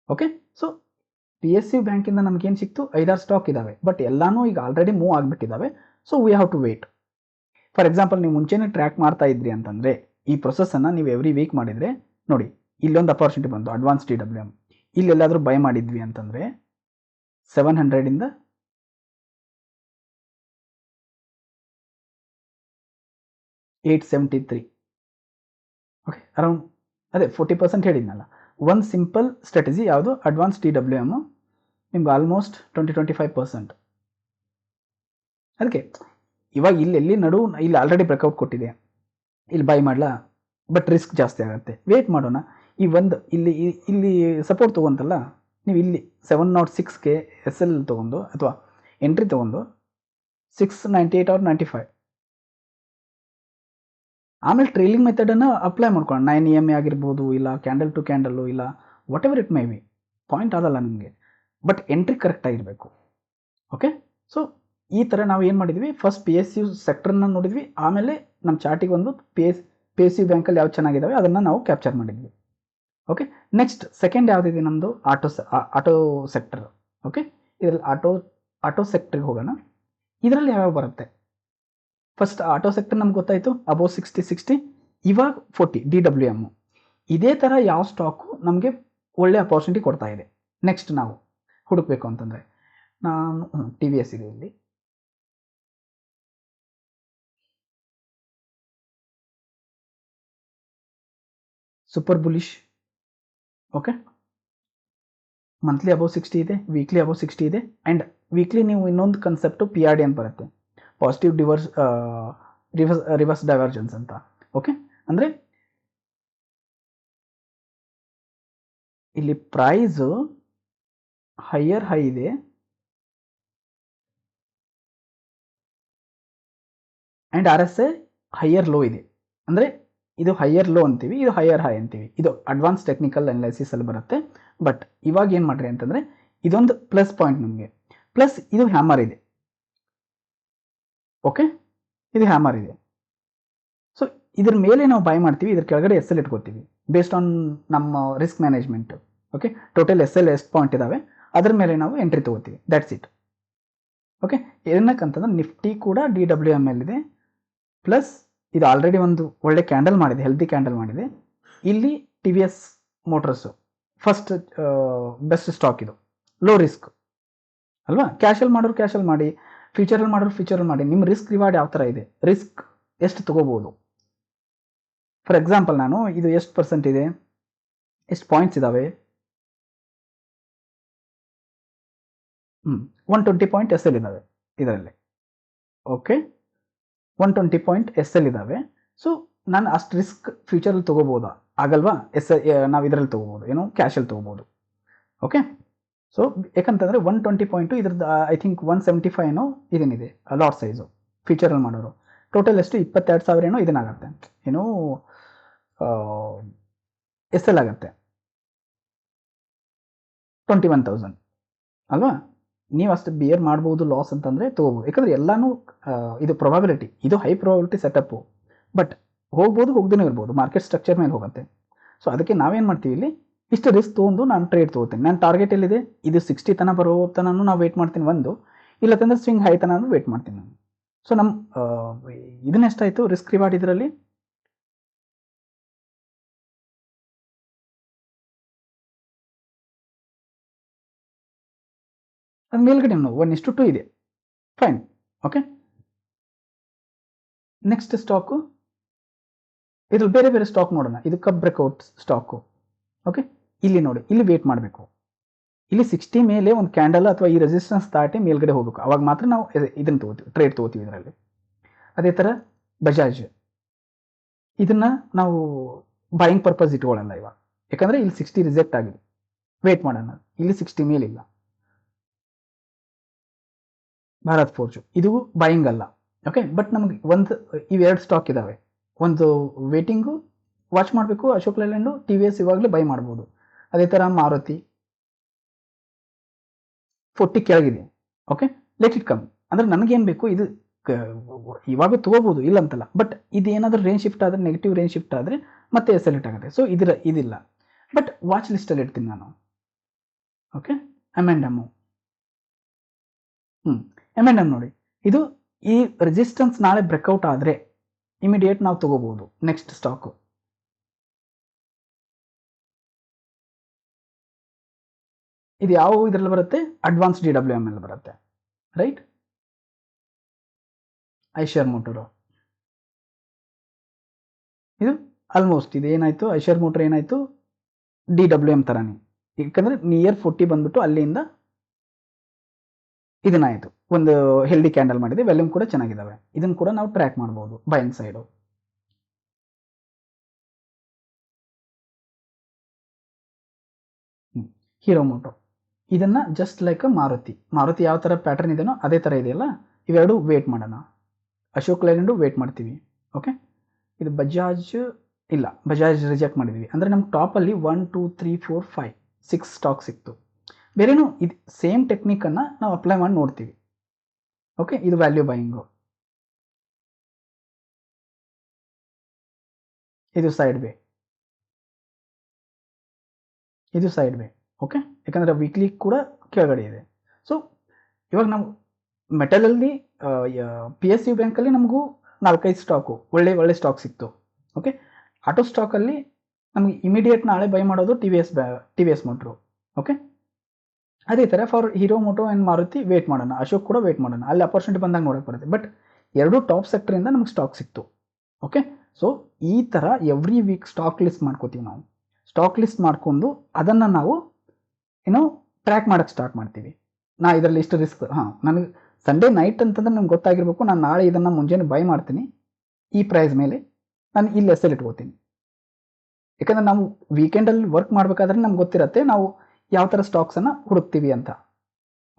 ಓಕೆ, ಸೊ PSU ಬ್ಯಾಂಕಿಂದ ನಮಗೇನು ಸಿಕ್ತು, 5-6 ಸ್ಟಾಕ್ ಇದ್ದಾವೆ, ಬಟ್ ಎಲ್ಲಾನು ಈಗ ಆಲ್ರೆಡಿ ಮೂವ್ ಆಗಿಬಿಟ್ಟಿದ್ದಾವೆ. So we have to wait. For example, ನೀವು ಮುಂಚೆನೇ ಟ್ರ್ಯಾಕ್ ಮಾಡ್ತಾ ಇದ್ರಿ ಅಂತಂದರೆ, ಈ ಪ್ರೊಸೆಸನ್ನು ನೀವು ಎವ್ರಿ ವೀಕ್ ಮಾಡಿದರೆ ನೋಡಿ, ಇಲ್ಲೊಂದು ಅಪಾರ್ಚುನಿಟಿ ಬಂತು ಅಡ್ವಾನ್ಸ್ TWM, ಇಲ್ಲೆಲ್ಲಾದರೂ ಬೈ ಮಾಡಿದ್ವಿ ಅಂತಂದರೆ 700 ಇಂದ 873. ಓಕೆ, ಅರೌಂಡ್ ಅದೇ 40% ಹೇಳಿದ್ನಲ್ಲ. ಒಂದು ಸಿಂಪಲ್ ಸ್ಟ್ರಾಟಜಿ ಯಾವುದು, ಅಡ್ವಾನ್ಸ್ TWM ನಿಮ್ಗೆ ಆಲ್ಮೋಸ್ಟ್ 20-25%. ಅದಕ್ಕೆ ಇವಾಗ ಇಲ್ಲಿ ಆಲ್ರೆಡಿ ಬ್ರೇಕ್ಔಟ್ ಕೊಟ್ಟಿದೆ, ಇಲ್ಲಿ ಬೈ ಮಾಡಲಾ, ಬಟ್ ರಿಸ್ಕ್ ಜಾಸ್ತಿ ಆಗುತ್ತೆ, ವೇಟ್ ಮಾಡೋಣ. ಇಲ್ಲಿ ಸಪೋರ್ಟ್ ತೊಗೊಂತಲ್ಲ, ನೀವು ಇಲ್ಲಿ 706ಗೆ SL ತೊಗೊಂಡು ಅಥವಾ ಎಂಟ್ರಿ ತೊಗೊಂಡು 698 or 95, ಆಮೇಲೆ ಟ್ರೇಲಿಂಗ್ ಮೆಥಡನ್ನು ಅಪ್ಲೈ ಮಾಡ್ಕೊಳ್ಳೋಣ. 9 EMA ಆಗಿರ್ಬೋದು, ಇಲ್ಲ ಕ್ಯಾಂಡಲ್ ಟು ಕ್ಯಾಂಡಲ್ಲು, ಇಲ್ಲ what ever it my B, point ಆಗಲ್ಲ ನಿಮಗೆ, ಬಟ್ ಎಂಟ್ರಿ ಕರೆಕ್ಟಾಗಿರಬೇಕು. ಓಕೆ, ಸೊ ಈ ಥರ ನಾವು ಏನು ಮಾಡಿದ್ವಿ, ಫಸ್ಟ್ PSU ಸೆಕ್ಟರ್ನ ನೋಡಿದ್ವಿ, ಆಮೇಲೆ ನಮ್ಮ ಚಾರ್ಟಿಗೆ ಒಂದು PSU ಬ್ಯಾಂಕಲ್ಲಿ ಯಾವ್ದು ಚೆನ್ನಾಗಿದ್ದಾವೆ ಅದನ್ನು ನಾವು ಕ್ಯಾಪ್ಚರ್ ಮಾಡಿದ್ವಿ. ಓಕೆ, ನೆಕ್ಸ್ಟ್ ಸೆಕೆಂಡ್ ಯಾವುದಿದೆ ನಮ್ಮದು, ಆಟೋ ಸೆಕ್ಟರ್. ಓಕೆ, ಇದರಲ್ಲಿ ಆಟೋ ಸೆಕ್ಟ್ರಿಗೆ ಹೋಗೋಣ. ಇದರಲ್ಲಿ ಯಾವ್ಯಾವ ಬರುತ್ತೆ, ಫಸ್ಟ್ ಆಟೋ ಸೆಕ್ಟರ್ ನಮ್ಗೆ ಗೊತ್ತಾಯಿತು, ಅಬೋವ್ 60, ಇವಾಗ 40 DWM. ಇದೇ ಥರ ಯಾವ ಸ್ಟಾಕು ನಮಗೆ ಒಳ್ಳೆ ಅಪಾರ್ಚುನಿಟಿ ಕೊಡ್ತಾ ಇದೆ, ನೆಕ್ಸ್ಟ್ ನಾವು ಹುಡುಕಬೇಕು ಅಂತಂದರೆ, ನಾನು TVS ಇದೆ ಇಲ್ಲಿ, super bullish. Okay, monthly above 60 ಇದೆ, ವೀಕ್ಲಿ ಅಬೋವ್ 60 ಇದೆ, ಆ್ಯಂಡ್ ವೀಕ್ಲಿ ನೀವು ಇನ್ನೊಂದು ಕನ್ಸೆಪ್ಟು PRD ಅಂತ ಬರುತ್ತೆ, ಪಾಸಿಟಿವ್ ರಿವರ್ಸ್ ಡೈವರ್ಜೆನ್ಸ್ ಅಂತ. ಓಕೆ, ಅಂದರೆ ಇಲ್ಲಿ ಪ್ರೈಸು ಹೈಯರ್ ಹೈ ಇದೆ, ಆ್ಯಂಡ್ RSI ಹೈಯರ್ ಲೋ ಇದೆ. ಅಂದರೆ ಇದು ಹೈಯರ್ ಲೋ ಅಂತೀವಿ, ಇದು ಹೈಯರ್ ಹೈ ಅಂತೀವಿ. ಇದು ಅಡ್ವಾನ್ಸ್ ಟೆಕ್ನಿಕಲ್ ಅನಾಲಿಸಿಸ್ ಅಲ್ಲಿ ಬರುತ್ತೆ. ಬಟ್ ಇವಾಗ ಏನು ಮಾಡ್ರಿ ಅಂತಂದರೆ, ಇದೊಂದು ಪ್ಲಸ್ ಪಾಯಿಂಟ್ ನಮಗೆ, ಪ್ಲಸ್ ಇದು ಹ್ಯಾಮರ್ ಇದೆ. ಓಕೆ, ಇದು ಹ್ಯಾಮರ್ ಇದೆ. ಸೊ ಇದ್ರ ಮೇಲೆ ನಾವು ಬೈ ಮಾಡ್ತೀವಿ, ಇದ್ರ ಕೆಳಗಡೆ ಎಸ್ ಎಲ್ ಇಟ್ಕೋತೀವಿ ಬೇಸ್ಡ್ ಆನ್ ನಮ್ಮ risk management. Okay, total S L ಎಷ್ಟು ಪಾಯಿಂಟ್ ಇದಾವೆ ಅದ್ರ ಮೇಲೆ ನಾವು ಎಂಟ್ರಿ ತಗೋತೀವಿ, ದ್ಯಾಟ್ಸ್ ಇಟ್. ಓಕೆ, ಏನಕ್ಕಂತಂದ್ರೆ ನಿಫ್ಟಿ ಕೂಡ DWML ಇದೆ, ಪ್ಲಸ್ ಇದು ಆಲ್ರೆಡಿ ಒಂದು ಒಳ್ಳೆ ಕ್ಯಾಂಡಲ್ ಮಾಡಿದೆ, ಹೆಲ್ದಿ ಕ್ಯಾಂಡಲ್ ಮಾಡಿದೆ. ಇಲ್ಲಿ TVS motors first best stock, ಇದು ಲೋ ರಿಸ್ಕ್ ಅಲ್ವಾ. ಕ್ಯಾಶಲ್ಲಿ ಮಾಡೋರು ಕ್ಯಾಶಲ್ಲಿ ಮಾಡಿ, ಫ್ಯೂಚರಲ್ಲಿ ಮಾಡೋರು ಫ್ಯೂಚರಲ್ಲಿ ಮಾಡಿ. ನಿಮ್ಮ ರಿಸ್ಕ್ ರಿವಾರ್ಡ್ ಯಾವ ಥರ ಇದೆ, ರಿಸ್ಕ್ ಎಷ್ಟು ತಗೋಬೋದು. ಫಾರ್ ಎಕ್ಸಾಂಪಲ್ ನಾನು ಇದು ಎಷ್ಟು ಪರ್ಸೆಂಟ್ ಇದೆ, ಎಷ್ಟು ಪಾಯಿಂಟ್ಸ್ ಇದ್ದಾವೆ, 120 ಪಾಯಿಂಟ್ ಎಸ್ ಎಲ್ ಇದ್ದಾವೆ ಇದರಲ್ಲಿ. ಓಕೆ, 120 ಪಾಯಿಂಟ್ ಎಸ್ ಎಲ್ ಇದ್ದಾವೆ. ಸೊ ನಾನು ಅಷ್ಟು ರಿಸ್ಕ್ ಫ್ಯೂಚರಲ್ಲಿ ತೊಗೋಬೋದಾ, ಆಗಲ್ವಾ. ನಾವು ಇದರಲ್ಲಿ ತೊಗೋಬೋದು, ಏನು ಕ್ಯಾಶಲ್ಲಿ ತೊಗೋಬೋದು. ಓಕೆ, ಸೊ ಯಾಕಂತಂದರೆ 120 ಪಾಯಿಂಟು ಇದ್ರದ್ದು ಐ ಥಿಂಕ್ 175 ಏನೋ ಇದೇನಿದೆ ಲಾಟ್ ಸೈಜು ಫ್ಯೂಚರಲ್ಲಿ ಮಾಡೋರು. ಟೋಟಲ್ ಎಷ್ಟು 22,000 ಏನೋ ಇದನ್ನಾಗುತ್ತೆ, ಏನೋ ಎಸ್ ಎಲ್ ಆಗುತ್ತೆ 21,000 ಅಲ್ವಾ. ನೀವು ಅಷ್ಟು ಬಿಯರ್ ಮಾಡ್ಬೋದು ಲಾಸ್ ಅಂತಂದರೆ ತೊಗೋಬೋದು, ಯಾಕಂದರೆ ಎಲ್ಲನೂ ಇದು ಪ್ರೊಬಾಬಿಲಿಟಿ, ಇದು ಹೈ ಪ್ರೊಬಾಬಿಲಿಟಿ ಸೆಟಪ್ಪು. ಬಟ್ ಹೋಗ್ಬೋದು, ಹೋಗ್ದೇ ಇರ್ಬೋದು, ಮಾರ್ಕೆಟ್ ಸ್ಟ್ರಕ್ಚರ್ ಮೇಲೆ ಹೋಗುತ್ತೆ. ಸೊ ಅದಕ್ಕೆ ನಾವೇನು ಮಾಡ್ತೀವಿ, ಇಲ್ಲಿ ಇಷ್ಟು ರಿಸ್ಕ್ ತೊಗೊಂಡು ನಾನು ಟ್ರೇಡ್ ತೊಗೋತೀನಿ. ನನ್ನ ಟಾರ್ಗೆಟ್ ಎಲ್ಲಿದೆ, ಇದು 60 ತನಕ ಬರೋ ತನೂ ನಾವು ವೇಟ್ ಮಾಡ್ತೀನಿ ಒಂದು, ಇಲ್ಲತ್ತಂದ್ರೆ ಸ್ವಿಂಗ್ ಹೈ ತನಕ ವೇಟ್ ಮಾಡ್ತೀನಿ ನಾನು. ಸೊ ನಮ್ಮ ಇದನ್ನೆಷ್ಟಾಯಿತು ರಿಸ್ಕ್ ರಿವಾರ್ಡ್ ಇದರಲ್ಲಿ, ಅದು ಮೇಲ್ಗಡೆ 1:2 ಇದೆ, ಫೈನ್. ಓಕೆ, ನೆಕ್ಸ್ಟ್ ಸ್ಟಾಕು, ಇದ್ರಲ್ಲಿ ಬೇರೆ ಬೇರೆ ಸ್ಟಾಕ್ ನೋಡೋಣ. ಇದು ಕಪ್ ಬ್ರೇಕ್ಔಟ್ ಸ್ಟಾಕು. ಓಕೆ, ಇಲ್ಲಿ ನೋಡಿ, ಇಲ್ಲಿ ವೇಟ್ ಮಾಡಬೇಕು. ಇಲ್ಲಿ 60 ಮೇಲೆ ಒಂದು ಕ್ಯಾಂಡಲ್ ಅಥವಾ ಈ ರೆಸಿಸ್ಟೆನ್ಸ್ ದಾಟಿ ಮೇಲ್ಗಡೆ ಹೋಗಬೇಕು, ಅವಾಗ ಮಾತ್ರ ನಾವು ಇದನ್ನು ತೊಗೋತೀವಿ, ಟ್ರೇಡ್ ತೊಗೋತೀವಿ ಇದರಲ್ಲಿ. ಅದೇ ಥರ ಬಜಾಜ್, ಇದನ್ನು ನಾವು ಬಾಯಿಂಗ್ ಪರ್ಪಸ್ ಇಟ್ಕೊಳ್ಳಲ್ಲ ಇವಾಗ, ಯಾಕಂದರೆ ಇಲ್ಲಿ 60 ರಿಜೆಕ್ಟ್ ಆಗಿದೆ, ವೇಟ್ ಮಾಡೋಣ. ಇಲ್ಲಿ 60 ಮೇಲಿಲ್ಲ. ಭಾರತ್ ಫೋರ್ಜು, ಇದು ಬಾಯಿಂಗ್ ಅಲ್ಲ. ಓಕೆ, ಬಟ್ ನಮಗೆ ಇವೆರಡು ಸ್ಟಾಕ್ ಇದ್ದಾವೆ, ಒಂದು ವೇಟಿಂಗು ವಾಚ್ ಮಾಡಬೇಕು. ಅಶೋಕ್ ಲೇಲ್ಯಾಂಡು, TVS ಇವಾಗಲೇ ಬೈ ಮಾಡ್ಬೋದು. ಅದೇ ಥರ ಮಾರುತಿ 40 ಕೆಳಗಿದೆ. Okay, let it come. ಅಂದರೆ ನನಗೇನು ಬೇಕು, ಇದು ಇವಾಗ ತೊಗೋಬೋದು, ಇಲ್ಲ ಅಂತಲ್ಲ. ಬಟ್ ಇದು ಏನಾದರೂ ರೇಂಜ್ ಶಿಫ್ಟ್ ಆದರೆ, ನೆಗೆಟಿವ್ ರೇಂಜ್ ಶಿಫ್ಟ್ ಆದರೆ ಮತ್ತೆ ಎಸೆಲೆಕ್ಟ್ ಆಗುತ್ತೆ. ಸೊ ಇದಿಲ್ಲ, ಬಟ್ ವಾಚ್ ಲಿಸ್ಟಲ್ಲಿ ಇಡ್ತೀನಿ ನಾನು. ಓಕೆ, M&M ನೋಡಿ, ಇದು ಈ ರೆಸಿಸ್ಟೆನ್ಸ್ ನಾಳೆ ಬ್ರೇಕ್ಔಟ್ ಆದರೆ ಇಮಿಡಿಯೇಟ್ ನಾವು ತಗೋಬಹುದು. ನೆಕ್ಸ್ಟ್ ಸ್ಟಾಕು ಇದು ಯಾವ ಇದರಲ್ಲಿ ಬರುತ್ತೆ, ಅಡ್ವಾನ್ಸ್ DWML ಬರುತ್ತೆ, ರೈಟ್. ಐಶರ್ ಮೋಟರು, ಇದು ಆಲ್ಮೋಸ್ಟ್ ಇದು ಏನಾಯಿತು, ಐಶರ್ ಮೋಟರ್ ಏನಾಯಿತು, DWM ಥರನೇ, ಯಾಕಂದರೆ ನಿಯರ್ 40 ಬಂದ್ಬಿಟ್ಟು ಅಲ್ಲಿಂದ ಇದನ್ನಾಯಿತು, ಒಂದು ಹೆಲ್ದಿ ಕ್ಯಾಂಡಲ್ ಮಾಡಿದೆ, ವ್ಯಾಲ್ಯೂಮ್ ಕೂಡ ಚೆನ್ನಾಗಿದ್ದಾವೆ. ಇದನ್ನು ಕೂಡ ನಾವು ಟ್ರ್ಯಾಕ್ ಮಾಡ್ಬೋದು ಬೈಯಿಂಗ್ ಸೈಡು. ಹೀರೋ ಮೋಟೋ, ಇದನ್ನು ಜಸ್ಟ್ ಲೈಕ್ ಮಾರುತಿ ಯಾವ ಥರ ಪ್ಯಾಟರ್ನ್ ಇದೆಯೋ ಅದೇ ಥರ ಇದೆಯಲ್ಲ, ಇವೆರಡು ವೇಟ್ ಮಾಡೋಣ. ಅಶೋಕ್ ಲೇಲ್ಯಾಂಡು ವೇಟ್ ಮಾಡ್ತೀವಿ. ಓಕೆ, ಇದು ಬಜಾಜ್ ಇಲ್ಲ, ಬಜಾಜ್ ರಿಜೆಕ್ಟ್ ಮಾಡಿದ್ವಿ. ಅಂದರೆ ನಮ್ಮ ಟಾಪಲ್ಲಿ 1 2 3 4 5 6 ಸ್ಟಾಕ್ ಸಿಕ್ತು. ಬೇರೆನೂ ಇದು ಸೇಮ್ ಟೆಕ್ನಿಕನ್ನು ನಾವು ಅಪ್ಲೈ ಮಾಡಿ ನೋಡ್ತೀವಿ. ಓಕೆ, ಇದು ವ್ಯಾಲ್ಯೂ ಬೈಯಿಂಗು, ಇದು ಸೈಡ್ ವೇ, ಓಕೆ, ಯಾಕಂದರೆ ವೀಕ್ಲಿ ಕೂಡ ಕೆಳಗಡೆ ಇದೆ. ಸೊ ಇವಾಗ ನಾವು ಮೆಟಲಲ್ಲಿ PSU ಬ್ಯಾಂಕಲ್ಲಿ ನಮಗೂ 4-5 ಸ್ಟಾಕು ಒಳ್ಳೆ ಸ್ಟಾಕ್ ಸಿಕ್ತು. ಓಕೆ, ಆಟೋ ಸ್ಟಾಕಲ್ಲಿ ನಮಗೆ ಇಮಿಡಿಯೇಟ್ ನಾಳೆ ಬೈ ಮಾಡೋದು TVS ಮೋಟ್ರು. ಓಕೆ, ಅದೇ ಥರ for Hero Moto and Maruti wait ಮಾಡೋಣ, ಅಶೋಕ್ ಕೂಡ ವೇಟ್ ಮಾಡೋಣ, ಅಲ್ಲಿ ಅಪರ್ಚುನಿಟಿ ಬಂದಾಗ ನೋಡೋಕೆ ಬರುತ್ತೆ. ಬಟ್ ಎರಡೂ ಟಾಪ್ ಸೆಕ್ಟರಿಂದ ನಮಗೆ ಸ್ಟಾಕ್ ಸಿಕ್ತು. ಓಕೆ, ಸೊ ಈ ಥರ ಎವ್ರಿ ವೀಕ್ ಸ್ಟಾಕ್ ಲಿಸ್ಟ್ ಮಾಡ್ಕೋತೀವಿ ನಾವು. ಸ್ಟಾಕ್ ಲಿಸ್ಟ್ ಮಾಡ್ಕೊಂಡು ಅದನ್ನು ನಾವು ಟ್ರ್ಯಾಕ್ ಮಾಡೋಕ್ಕೆ ಸ್ಟಾರ್ಟ್ ಮಾಡ್ತೀವಿ. ಇದರಲ್ಲಿ ಇಷ್ಟು ರಿಸ್ಕ್, ನನಗೆ ಸಂಡೇ ನೈಟ್ ಅಂತಂದ್ರೆ ನಮ್ಗೆ ಗೊತ್ತಾಗಿರ್ಬೇಕು, ನಾನು ನಾಳೆ ಇದನ್ನು ಮುಂಜಾನೆ ಬೈ ಮಾಡ್ತೀನಿ ಈ ಪ್ರೈಸ್ ಮೇಲೆ, ನಾನು ಇಲ್ಲಿ ಎಸ್ ಎಲ್ ಇಟ್ಕೋತೀನಿ. ಯಾಕಂದರೆ ನಾವು ವೀಕೆಂಡಲ್ಲಿ ವರ್ಕ್ ಮಾಡಬೇಕಾದ್ರೆ ನಮ್ಗೆ ಗೊತ್ತಿರುತ್ತೆ ನಾವು ಯಾವ ಥರ ಸ್ಟಾಕ್ಸನ್ನು ಹುಡುಕ್ತೀವಿ ಅಂತ.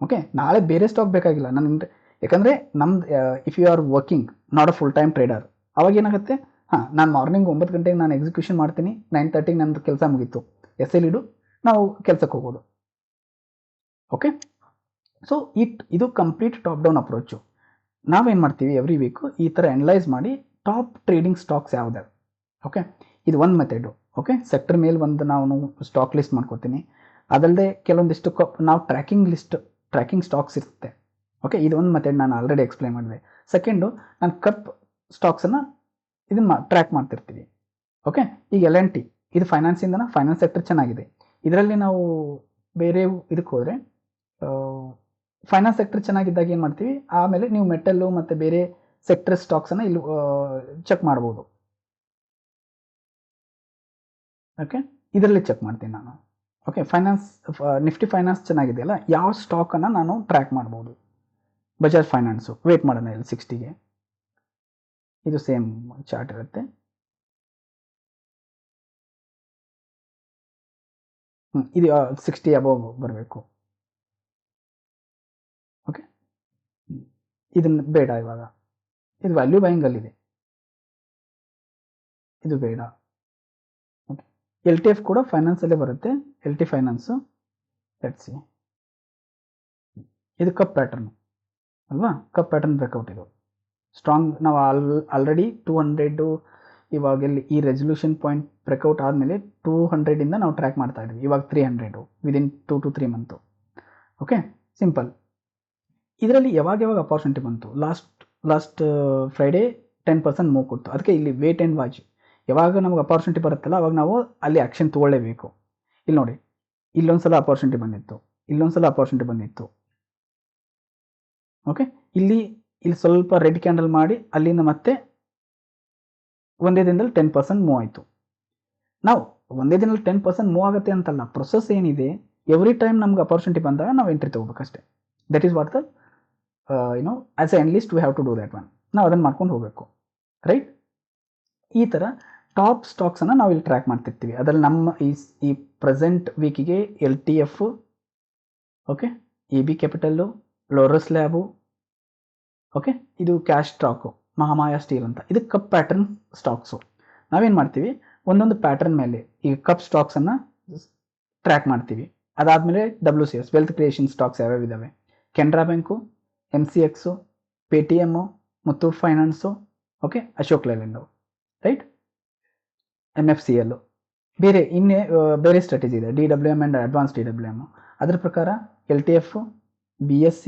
ಓಕೆ, ನಾಳೆ ಬೇರೆ ಸ್ಟಾಕ್ ಬೇಕಾಗಿಲ್ಲ ನನಗೆ, ಯಾಕಂದರೆ ನಮ್ದು if you are working not a full time trader, ಅವಾಗ ಏನಾಗುತ್ತೆ, ನಾನು ಮಾರ್ನಿಂಗ್ 9 ಗಂಟೆಗೆ ನಾನು ಎಕ್ಸಿಕ್ಯೂಷನ್ ಮಾಡ್ತೀನಿ, 9:30ಗೆ ನಂದು ಕೆಲಸ ಮುಗೀತು, ಎಸ್ ಎಲ್ ಇಡು, ನಾವು ಕೆಲಸಕ್ಕೆ ಹೋಗೋದು. ಓಕೆ, ಸೊ ಇದು ಕಂಪ್ಲೀಟ್ ಟಾಪ್ ಡೌನ್ ಅಪ್ರೋಚು. ನಾವೇನು ಮಾಡ್ತೀವಿ, ಎವ್ರಿ ವೀಕು ಈ ಥರ ಅನಲೈಸ್ ಮಾಡಿ ಟಾಪ್ ಟ್ರೇಡಿಂಗ್ ಸ್ಟಾಕ್ಸ್ ಯಾವ್ದು. ಓಕೆ, ಇದು ಒಂದು ಮೆಥಡು. ಓಕೆ, ಸೆಕ್ಟರ್ ಮೇಲೆ ಒಂದು ನಾವು ಸ್ಟಾಕ್ ಲಿಸ್ಟ್ ಮಾಡ್ಕೋತೀನಿ. ಅದಲ್ಲದೆ ಕೆಲವೊಂದಿಷ್ಟು ನಾವು ಟ್ರ್ಯಾಕಿಂಗ್ ಸ್ಟಾಕ್ಸ್ ಇರುತ್ತೆ. ಓಕೆ, ಇದು ಒಂದು ಮೆಥಡ್ ನಾನು ಆಲ್ರೆಡಿ ಎಕ್ಸ್ಪ್ಲೈನ್ ಮಾಡಿದೆ. ಸೆಕೆಂಡು, ನಾನು ಕಪ್ ಸ್ಟಾಕ್ಸನ್ನು ಇದನ್ನು ಟ್ರ್ಯಾಕ್ ಮಾಡ್ತಿರ್ತೀವಿ. ಓಕೆ, ಈಗ L&T ಇದು ಫೈನಾನ್ಸಿಂದನ, ಫೈನಾನ್ಸ್ ಸೆಕ್ಟರ್ ಚೆನ್ನಾಗಿದೆ. ಇದರಲ್ಲಿ ನಾವು ಬೇರೆ ಇದಕ್ಕೆ ಹೋದರೆ ಫೈನಾನ್ಸ್ ಸೆಕ್ಟರ್ ಚೆನ್ನಾಗಿದ್ದಾಗ ಏನು ಮಾಡ್ತೀವಿ, ಆಮೇಲೆ ನೀವು ಮೆಟಲ್ಲು ಮತ್ತು ಬೇರೆ ಸೆಕ್ಟರ್ ಸ್ಟಾಕ್ಸನ್ನು ಇಲ್ಲಿ ಚೆಕ್ ಮಾಡ್ಬೋದು. ಓಕೆ, ಇದರಲ್ಲಿ ಚೆಕ್ ಮಾಡ್ತೀನಿ ನಾನು. ಓಕೆ, ಫೈನಾನ್ಸ್ ನಿಫ್ಟಿ ಫೈನಾನ್ಸ್ ಚೆನ್ನಾಗಿದೆಯಲ್ಲ, ಯಾವ ಸ್ಟಾಕನ್ನು ನಾನು ಟ್ರ್ಯಾಕ್ ಮಾಡ್ಬೋದು. ಬಜಾಜ್ ಫೈನಾನ್ಸು ವೇಟ್ ಮಾಡೋಣ ಇಲ್ಲಿ 60ಗೆ. ಇದು ಸೇಮ್ ಚಾರ್ಟ್ ಇರುತ್ತೆ. ಇದು 60 ಅಬೌವ್ ಬರಬೇಕು. ಓಕೆ, ಇದನ್ನು ಬೇಡ ಇವಾಗ. ಇದು ವ್ಯಾಲ್ಯೂ ಬೈಯಿಂಗಲ್ಲಿದೆ, ಇದು ಬೇಡ. ಓಕೆ, LTF ಕೂಡ ಫೈನಾನ್ಸಲ್ಲೇ ಬರುತ್ತೆ. LT finance let's see. ಇದು ಕಪ್ ಪ್ಯಾಟರ್ನ್ ಅಲ್ವಾ, ಕಪ್ ಪ್ಯಾಟರ್ನ್ ಬ್ರೇಕೌಟ್. ಇದು ಸ್ಟ್ರಾಂಗ್. ನಾವು ಆಲ್ರೆಡಿ 200 ಇವಾಗ ಇಲ್ಲಿ ಈ ರೆಸಲ್ಯೂಷನ್ ಪಾಯಿಂಟ್ ಬ್ರೇಕೌಟ್ ಆದಮೇಲೆ 200ಇಂದ ನಾವು ಟ್ರ್ಯಾಕ್ ಮಾಡ್ತಾ ಇದ್ವಿ. ಇವಾಗ 300 within 2 to 3 month. Okay, simple. ಇದರಲ್ಲಿ ಯಾವಾಗ ಅಪಾರ್ಚುನಿಟಿ ಬಂತು, ಲಾಸ್ಟ್ ಫ್ರೈಡೇ 10% ಮೂವ್ ಕೊಡ್ತು. ಅದಕ್ಕೆ ಇಲ್ಲಿ ವೇಟ್ ಆ್ಯಂಡ್ ವಾಚ್. ಯಾವಾಗ ನಮಗೆ ಅಪಾರ್ಚುನಿಟಿ ಬರುತ್ತಲ್ಲ ಅವಾಗ ನಾವು ಅಲ್ಲಿ ಆ್ಯಕ್ಷನ್ ತೊಗೊಳ್ಳೇಬೇಕು. ಇಲ್ಲಿ ನೋಡಿ, ಇಲ್ಲೊಂದ್ಸಲ ಅಪಾರ್ಚುನಿಟಿ ಬಂದಿತ್ತು, ಇಲ್ಲೊಂದ್ಸಲ ಅಪಾರ್ಚುನಿಟಿ ಬಂದಿತ್ತು. ಓಕೆ, ಇಲ್ಲಿ ಸ್ವಲ್ಪ ರೆಡ್ ಕ್ಯಾಂಡಲ್ ಮಾಡಿ ಅಲ್ಲಿಂದ ಮತ್ತೆ ಒಂದೇ ದಿನದಲ್ಲಿ 10% ಮೂವ್ ಆಯಿತು. ನಾವು ಒಂದೇ ದಿನದಲ್ಲಿ 10% ಮೂವ್ ಆಗುತ್ತೆ ಅಂತಲ್ಲ, ಪ್ರೊಸೆಸ್ ಏನಿದೆ, ಎವ್ರಿ ಟೈಮ್ ನಮ್ಗೆ ಅಪಾರ್ಚುನಿಟಿ ಬಂದಾಗ ನಾವು ಎಂಟ್ರಿ ತೊಗೋಬೇಕಷ್ಟೇ. That is what the as a analyst we have to do that one. ನಾವು ಅದನ್ನು ಮಾಡ್ಕೊಂಡು ಹೋಗಬೇಕು, ರೈಟ್. ಈ ಥರ ಟಾಪ್ ಸ್ಟಾಕ್ಸನ್ನು ನಾವು ಇಲ್ಲಿ ಟ್ರ್ಯಾಕ್ ಮಾಡ್ತಿರ್ತೀವಿ. ಅದರಲ್ಲಿ ನಮ್ಮ ಈ ಪ್ರೆಸೆಂಟ್ ವೀಕಿಗೆ LTF, okay, AB capital, Laurus Labs, okay, ಇದು ಕ್ಯಾಶ್ ಸ್ಟಾಕು, ಮಹಾಮಾಯ ಸ್ಟೀಲ್ ಅಂತ. ಇದು ಕಪ್ ಪ್ಯಾಟರ್ನ್ ಸ್ಟಾಕ್ಸು. ನಾವೇನು ಮಾಡ್ತೀವಿ, ಒಂದೊಂದು ಪ್ಯಾಟರ್ನ್ ಮೇಲೆ ಈ ಕಪ್ ಸ್ಟಾಕ್ಸನ್ನು ಟ್ರ್ಯಾಕ್ ಮಾಡ್ತೀವಿ. ಅದಾದಮೇಲೆ WCS ವೆಲ್ತ್ ಕ್ರಿಯೇಷನ್ ಸ್ಟಾಕ್ಸ್ ಯಾವ್ಯಾವ ಇದ್ದಾವೆ, Canara bank, MCX, Paytm, Muthoot finance, okay, Ashok Leyland, right, MFCL. ಬೇರೆ ಸ್ಟ್ರಾಟಜಿ ಇದೆ, DWM ಆ್ಯಂಡ್ ಅಡ್ವಾನ್ಸ್ DWM. ಅದರ ಪ್ರಕಾರ LTF, BSC,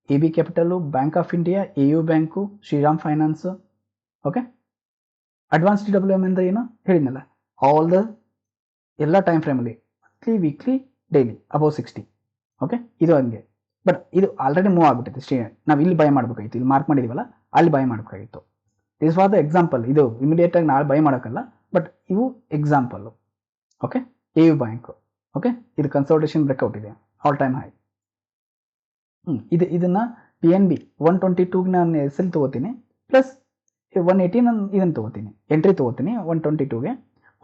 AB capital, bank of India, AU bank, Shriram finance. Okay, advance DWM ಅಂದರೆ ಏನು ಹೇಳಿದ್ನಲ್ಲ, ಎಲ್ಲ ಟೈಮ್ ಫ್ರೇಮಲ್ಲಿ monthly, weekly, daily above 60. Okay, ಇದು ಹಂಗೆ. ಬಟ್ ಇದು ಆಲ್ರೆಡಿ ಮೂವ್ ಆಗಿಬಿಟ್ಟಿದೆ. ನಾವು ಇಲ್ಲಿ ಬೈ ಮಾಡಬೇಕಾಗಿತ್ತು, ಇಲ್ಲಿ ಮಾರ್ಕ್ ಮಾಡಿದ್ದೀವಲ್ಲ, ಅಲ್ಲಿ ಬೈ ಮಾಡಬೇಕಾಗಿತ್ತು. This was the example. ಇದು ಇಮಿಡಿಯೇಟಾಗಿ ನಾಳೆ ಬೈ ಮಾಡೋಕ್ಕಲ್ಲ, ಬಟ್ ಇವು example. Okay, AU bank. Okay, ಇದು ಕನ್ಸಲ್ಟೇಷನ್ ಬ್ರೇಕೌಟ್ ಇದೆ, ಆಲ್ ಟೈಮ್ ಹೈ. ಇದನ್ನು PNB 122ಗೆ ನಾನು SL ತೊಗೋತೀನಿ, ಪ್ಲಸ್ 180 ನಾನು ಇದನ್ನು ತೊಗೋತೀನಿ, ಎಂಟ್ರಿ ತೊಗೋತೀನಿ. 122ಗೆ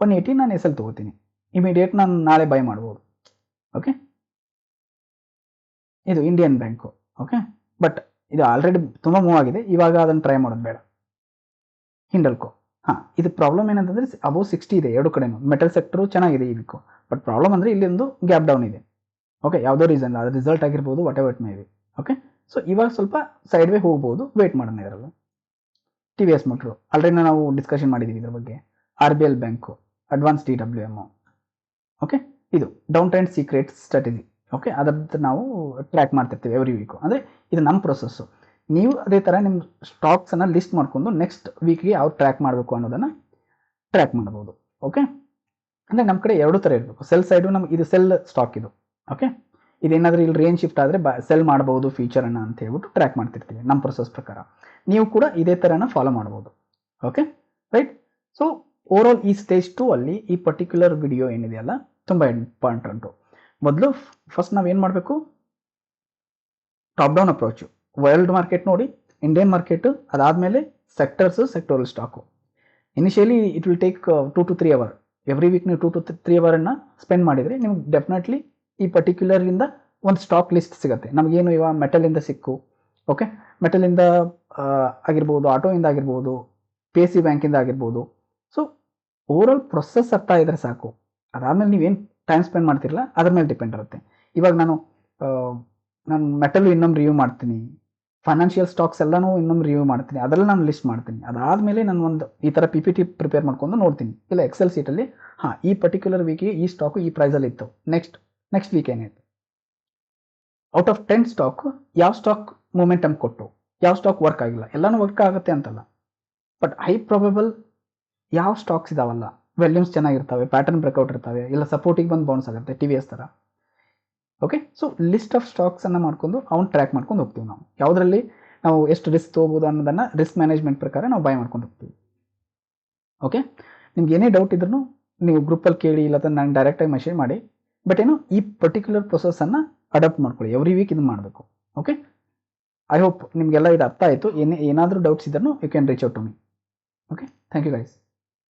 180 ನಾನು SL ತೊಗೋತೀನಿ. ಇಮಿಡಿಯೇಟ್ ನಾನು ನಾಳೆ ಬೈ ಮಾಡ್ಬೋದು. ಓಕೆ, ಇದು ಇಂಡಿಯನ್ ಬ್ಯಾಂಕು. ಓಕೆ, ಬಟ್ ಇದು ಆಲ್ರೆಡಿ ತುಂಬ ಮೂವ್ ಆಗಿದೆ, ಇವಾಗ ಅದನ್ನು ಟ್ರೈ ಮಾಡೋದು ಬೇಡ. ಹಿಂಡಲ್ಕೋ, ಇದು ಪ್ರಾಬ್ಲಮ್ ಏನಂತಂದರೆ ಅಬೌವ್ 60 ಇದೆ ಎರಡು ಕಡೆನೂ. ಮೆಟಲ್ ಸೆಕ್ಟರು ಚೆನ್ನಾಗಿದೆ ಈ ವೀಕು, ಬಟ್ ಪ್ರಾಬ್ಲಮ್ ಅಂದರೆ ಇಲ್ಲಿ ಒಂದು ಗ್ಯಾಪ್ ಡೌನ್ ಇದೆ. ಓಕೆ, ಯಾವುದೋ ರೀಸನ್, ಅದು ರಿಸಲ್ಟ್ ಆಗಿರ್ಬೋದು, whatever it may be. Okay, so ಇವಾಗ ಸ್ವಲ್ಪ ಸೈಡ್ ವೇ ಹೋಗ್ಬೋದು, ವೇಟ್ ಮಾಡೋಣ ಇದರಲ್ಲಿ. TVS ಮೋಟ್ರು ಆಲ್ರೆಡಿ ನಾವು ಡಿಸ್ಕಷನ್ ಮಾಡಿದ್ದೀವಿ ಇದ್ರ ಬಗ್ಗೆ. RBL bank, advance DWM. Okay, ಇದು down trend secret strategy. Okay, ಅದರದ್ದು ನಾವು ಟ್ರ್ಯಾಕ್ ಮಾಡ್ತಿರ್ತೀವಿ ಎವ್ರಿ ವೀಕು. ಅಂದರೆ ಇದು ನಮ್ಮ ಪ್ರೊಸೆಸ್ಸು. ನೀವು ಅದೇ ಥರ ನಿಮ್ಮ ಸ್ಟಾಕ್ಸನ್ನು ಲಿಸ್ಟ್ ಮಾಡ್ಕೊಂಡು ನೆಕ್ಸ್ಟ್ ವೀಕ್ಗೆ ಯಾವ ಟ್ರ್ಯಾಕ್ ಮಾಡಬೇಕು ಅನ್ನೋದನ್ನು ಟ್ರ್ಯಾಕ್ ಮಾಡ್ಬೋದು. ಓಕೆ, ಅಂದರೆ ನಮ್ಮ ಕಡೆ ಎರಡು ಥರ ಇರಬೇಕು. ಸೆಲ್ ಸೈಡು ನಮ್ಗೆ ಇದು ಸೆಲ್ ಸ್ಟಾಕ್ ಇದು. ಓಕೆ, ಇದೇನಾದರೂ ಇಲ್ಲಿ ರೇಂಜ್ ಶಿಫ್ಟ್ ಆದರೆ ಸೆಲ್ ಮಾಡ್ಬೋದು ಫ್ಯೂಚರನ್ನು ಅಂತ ಹೇಳ್ಬಿಟ್ಟು ಟ್ರ್ಯಾಕ್ ಮಾಡ್ತಿರ್ತೀವಿ ನಮ್ಮ ಪ್ರೊಸೆಸ್ ಪ್ರಕಾರ. ನೀವು ಕೂಡ ಇದೇ ಥರನ ಫಾಲೋ ಮಾಡ್ಬೋದು. Okay, right. ಸೊ ಓವರಾಲ್ ಈ ಸ್ಟೇಜ್ 2 ಅಲ್ಲಿ ಈ ಪರ್ಟಿಕ್ಯುಲರ್ ವಿಡಿಯೋ ಏನಿದೆಯಲ್ಲ ತುಂಬ ಇಂಪಾರ್ಟೆಂಟು. ಮೊದಲು ಫಸ್ಟ್ ನಾವೇನು ಮಾಡಬೇಕು, top down approach, world market ನೋಡಿ, ಇಂಡಿಯನ್ ಮಾರ್ಕೆಟು, ಅದಾದಮೇಲೆ sectoral stock. Initially it will take 2 to 3 hour. Every week ನೀವು 2 to 3 ಅವರನ್ನು ಸ್ಪೆಂಡ್ ಮಾಡಿದರೆ ನಿಮ್ಗೆ ಡೆಫಿನೆಟ್ಲಿ ಈ ಪರ್ಟಿಕ್ಯುಲರಿಂದ ಒಂದು ಸ್ಟಾಕ್ ಲಿಸ್ಟ್ ಸಿಗುತ್ತೆ. ನಮಗೇನು ಇವಾಗ ಮೆಟಲಿಂದ ಸಿಕ್ಕು, ಓಕೆ, ಮೆಟಲಿಂದ ಆಗಿರ್ಬೋದು, ಆಟೋಯಿಂದ ಆಗಿರ್ಬೋದು, PSC ಬ್ಯಾಂಕಿಂದ ಆಗಿರ್ಬೋದು. ಸೊ ಓವರಾಲ್ ಪ್ರೊಸೆಸ್ ಅರ್ಥ ಇದ್ದರೆ ಸಾಕು. ಅದಾದಮೇಲೆ ನೀವೇನು ಟೈಮ್ ಸ್ಪೆಂಡ್ ಮಾಡ್ತಿರಲ್ಲ ಅದ್ರ ಮೇಲೆ ಡಿಪೆಂಡ್ ಇರುತ್ತೆ. ಇವಾಗ ನಾನು ಮೆಟಲ್ ಇನ್ನೊಂದು ರಿವ್ಯೂ ಮಾಡ್ತೀನಿ, ಫೈನಾನ್ಷಿಯಲ್ ಸ್ಟಾಕ್ಸ್ ಎಲ್ಲನೂ ಇನ್ನೊಮ್ಮೆ ರಿವ್ಯೂ ಮಾಡ್ತೀನಿ, ಅದೆಲ್ಲ ನಾನು ಲಿಸ್ಟ್ ಮಾಡ್ತೀನಿ. ಅದಾದಮೇಲೆ ನಾನು ಒಂದು ಈ ಥರ ಪಿ ಪಿ ಟಿ ಪ್ರಿಪೇರ್ ಮಾಡ್ಕೊಂಡು ನೋಡ್ತೀನಿ, ಇಲ್ಲ ಎಕ್ಸೆಲ್ ಸೀಟಲ್ಲಿ ಹಾಂ ಈ ಪರ್ಟಿಕ್ಯುಲರ್ ವೀಕಿಗೆ ಈ ಸ್ಟಾಕು ಈ ಪ್ರೈಸಲ್ಲಿ ಇತ್ತು, ನೆಕ್ಸ್ಟ್ ವೀಕ್ ಏನಾಯಿತು, ಔಟ್ ಆಫ್ 10 ಸ್ಟಾಕು ಯಾವ ಸ್ಟಾಕ್ ಮೂಮೆಂಟಮ್ ಕೊಟ್ಟು ಯಾವ ಸ್ಟಾಕ್ ವರ್ಕ್ ಆಗಿಲ್ಲ. ಎಲ್ಲನೂ ವರ್ಕ್ ಆಗುತ್ತೆ ಅಂತಲ್ಲ, ಬಟ್ ಹೈ ಪ್ರಾಬಬಲ್ ಯಾವ ಸ್ಟಾಕ್ಸ್ ಇದಾವಲ್ಲ, ವ್ಯಾಲ್ಯೂಮ್ಸ್ ಚೆನ್ನಾಗಿರ್ತವೆ, ಪ್ಯಾಟರ್ನ್ ಬ್ರೇಕ್ಔಟ್ ಇರ್ತವೆ, ಇಲ್ಲ ಸಪೋರ್ಟಿಗೆ ಬಂದು ಬೌನ್ಸ್ ಆಗುತ್ತೆ, ಟಿ ವಿ ಎಸ್ ಥರ. ಓಕೆ, ಸೊ ಲಿಸ್ಟ್ ಆಫ್ ಸ್ಟಾಕ್ಸನ್ನು ಮಾಡ್ಕೊಂಡು ಟ್ರ್ಯಾಕ್ ಮಾಡ್ಕೊಂಡು ಹೋಗ್ತೀವಿ. ನಾವು ಯಾವುದರಲ್ಲಿ ನಾವು ಎಷ್ಟು ರಿಸ್ಕ್ ತೊಗೋಬೋದು ಅನ್ನೋದನ್ನು ರಿಸ್ಕ್ ಮ್ಯಾನೇಜ್ಮೆಂಟ್ ಪ್ರಕಾರ ನಾವು ಬೈ ಮಾಡ್ಕೊಂಡು ಹೋಗ್ತೀವಿ. ಓಕೆ, ನಿಮ್ಗೆ ಏನೇ ಡೌಟ್ ಇದ್ರೂ ನೀವು ಗ್ರೂಪಲ್ಲಿ ಕೇಳಿ, ಇಲ್ಲ ನಾನು ಡೈರೆಕ್ಟಾಗಿ ಮೆಸೇಜ್ ಮಾಡಿ. ಬಟ್ ಏನು ಈ ಪರ್ಟಿಕ್ಯುಲರ್ ಪ್ರೊಸೆಸನ್ನು ಅಡಾಪ್ಟ್ ಮಾಡ್ಕೊಳ್ಳಿ, ಎವ್ರಿ ವೀಕ್ ಇದನ್ನು ಮಾಡಬೇಕು. ಓಕೆ, ಐ ಹೋಪ್ ನಿಮಗೆಲ್ಲ ಇದು ಅರ್ಥ ಆಯಿತು. ಏನಾದರೂ ಡೌಟ್ಸ್ ಇದ್ರೂ you can reach out to me. Okay, thank you guys.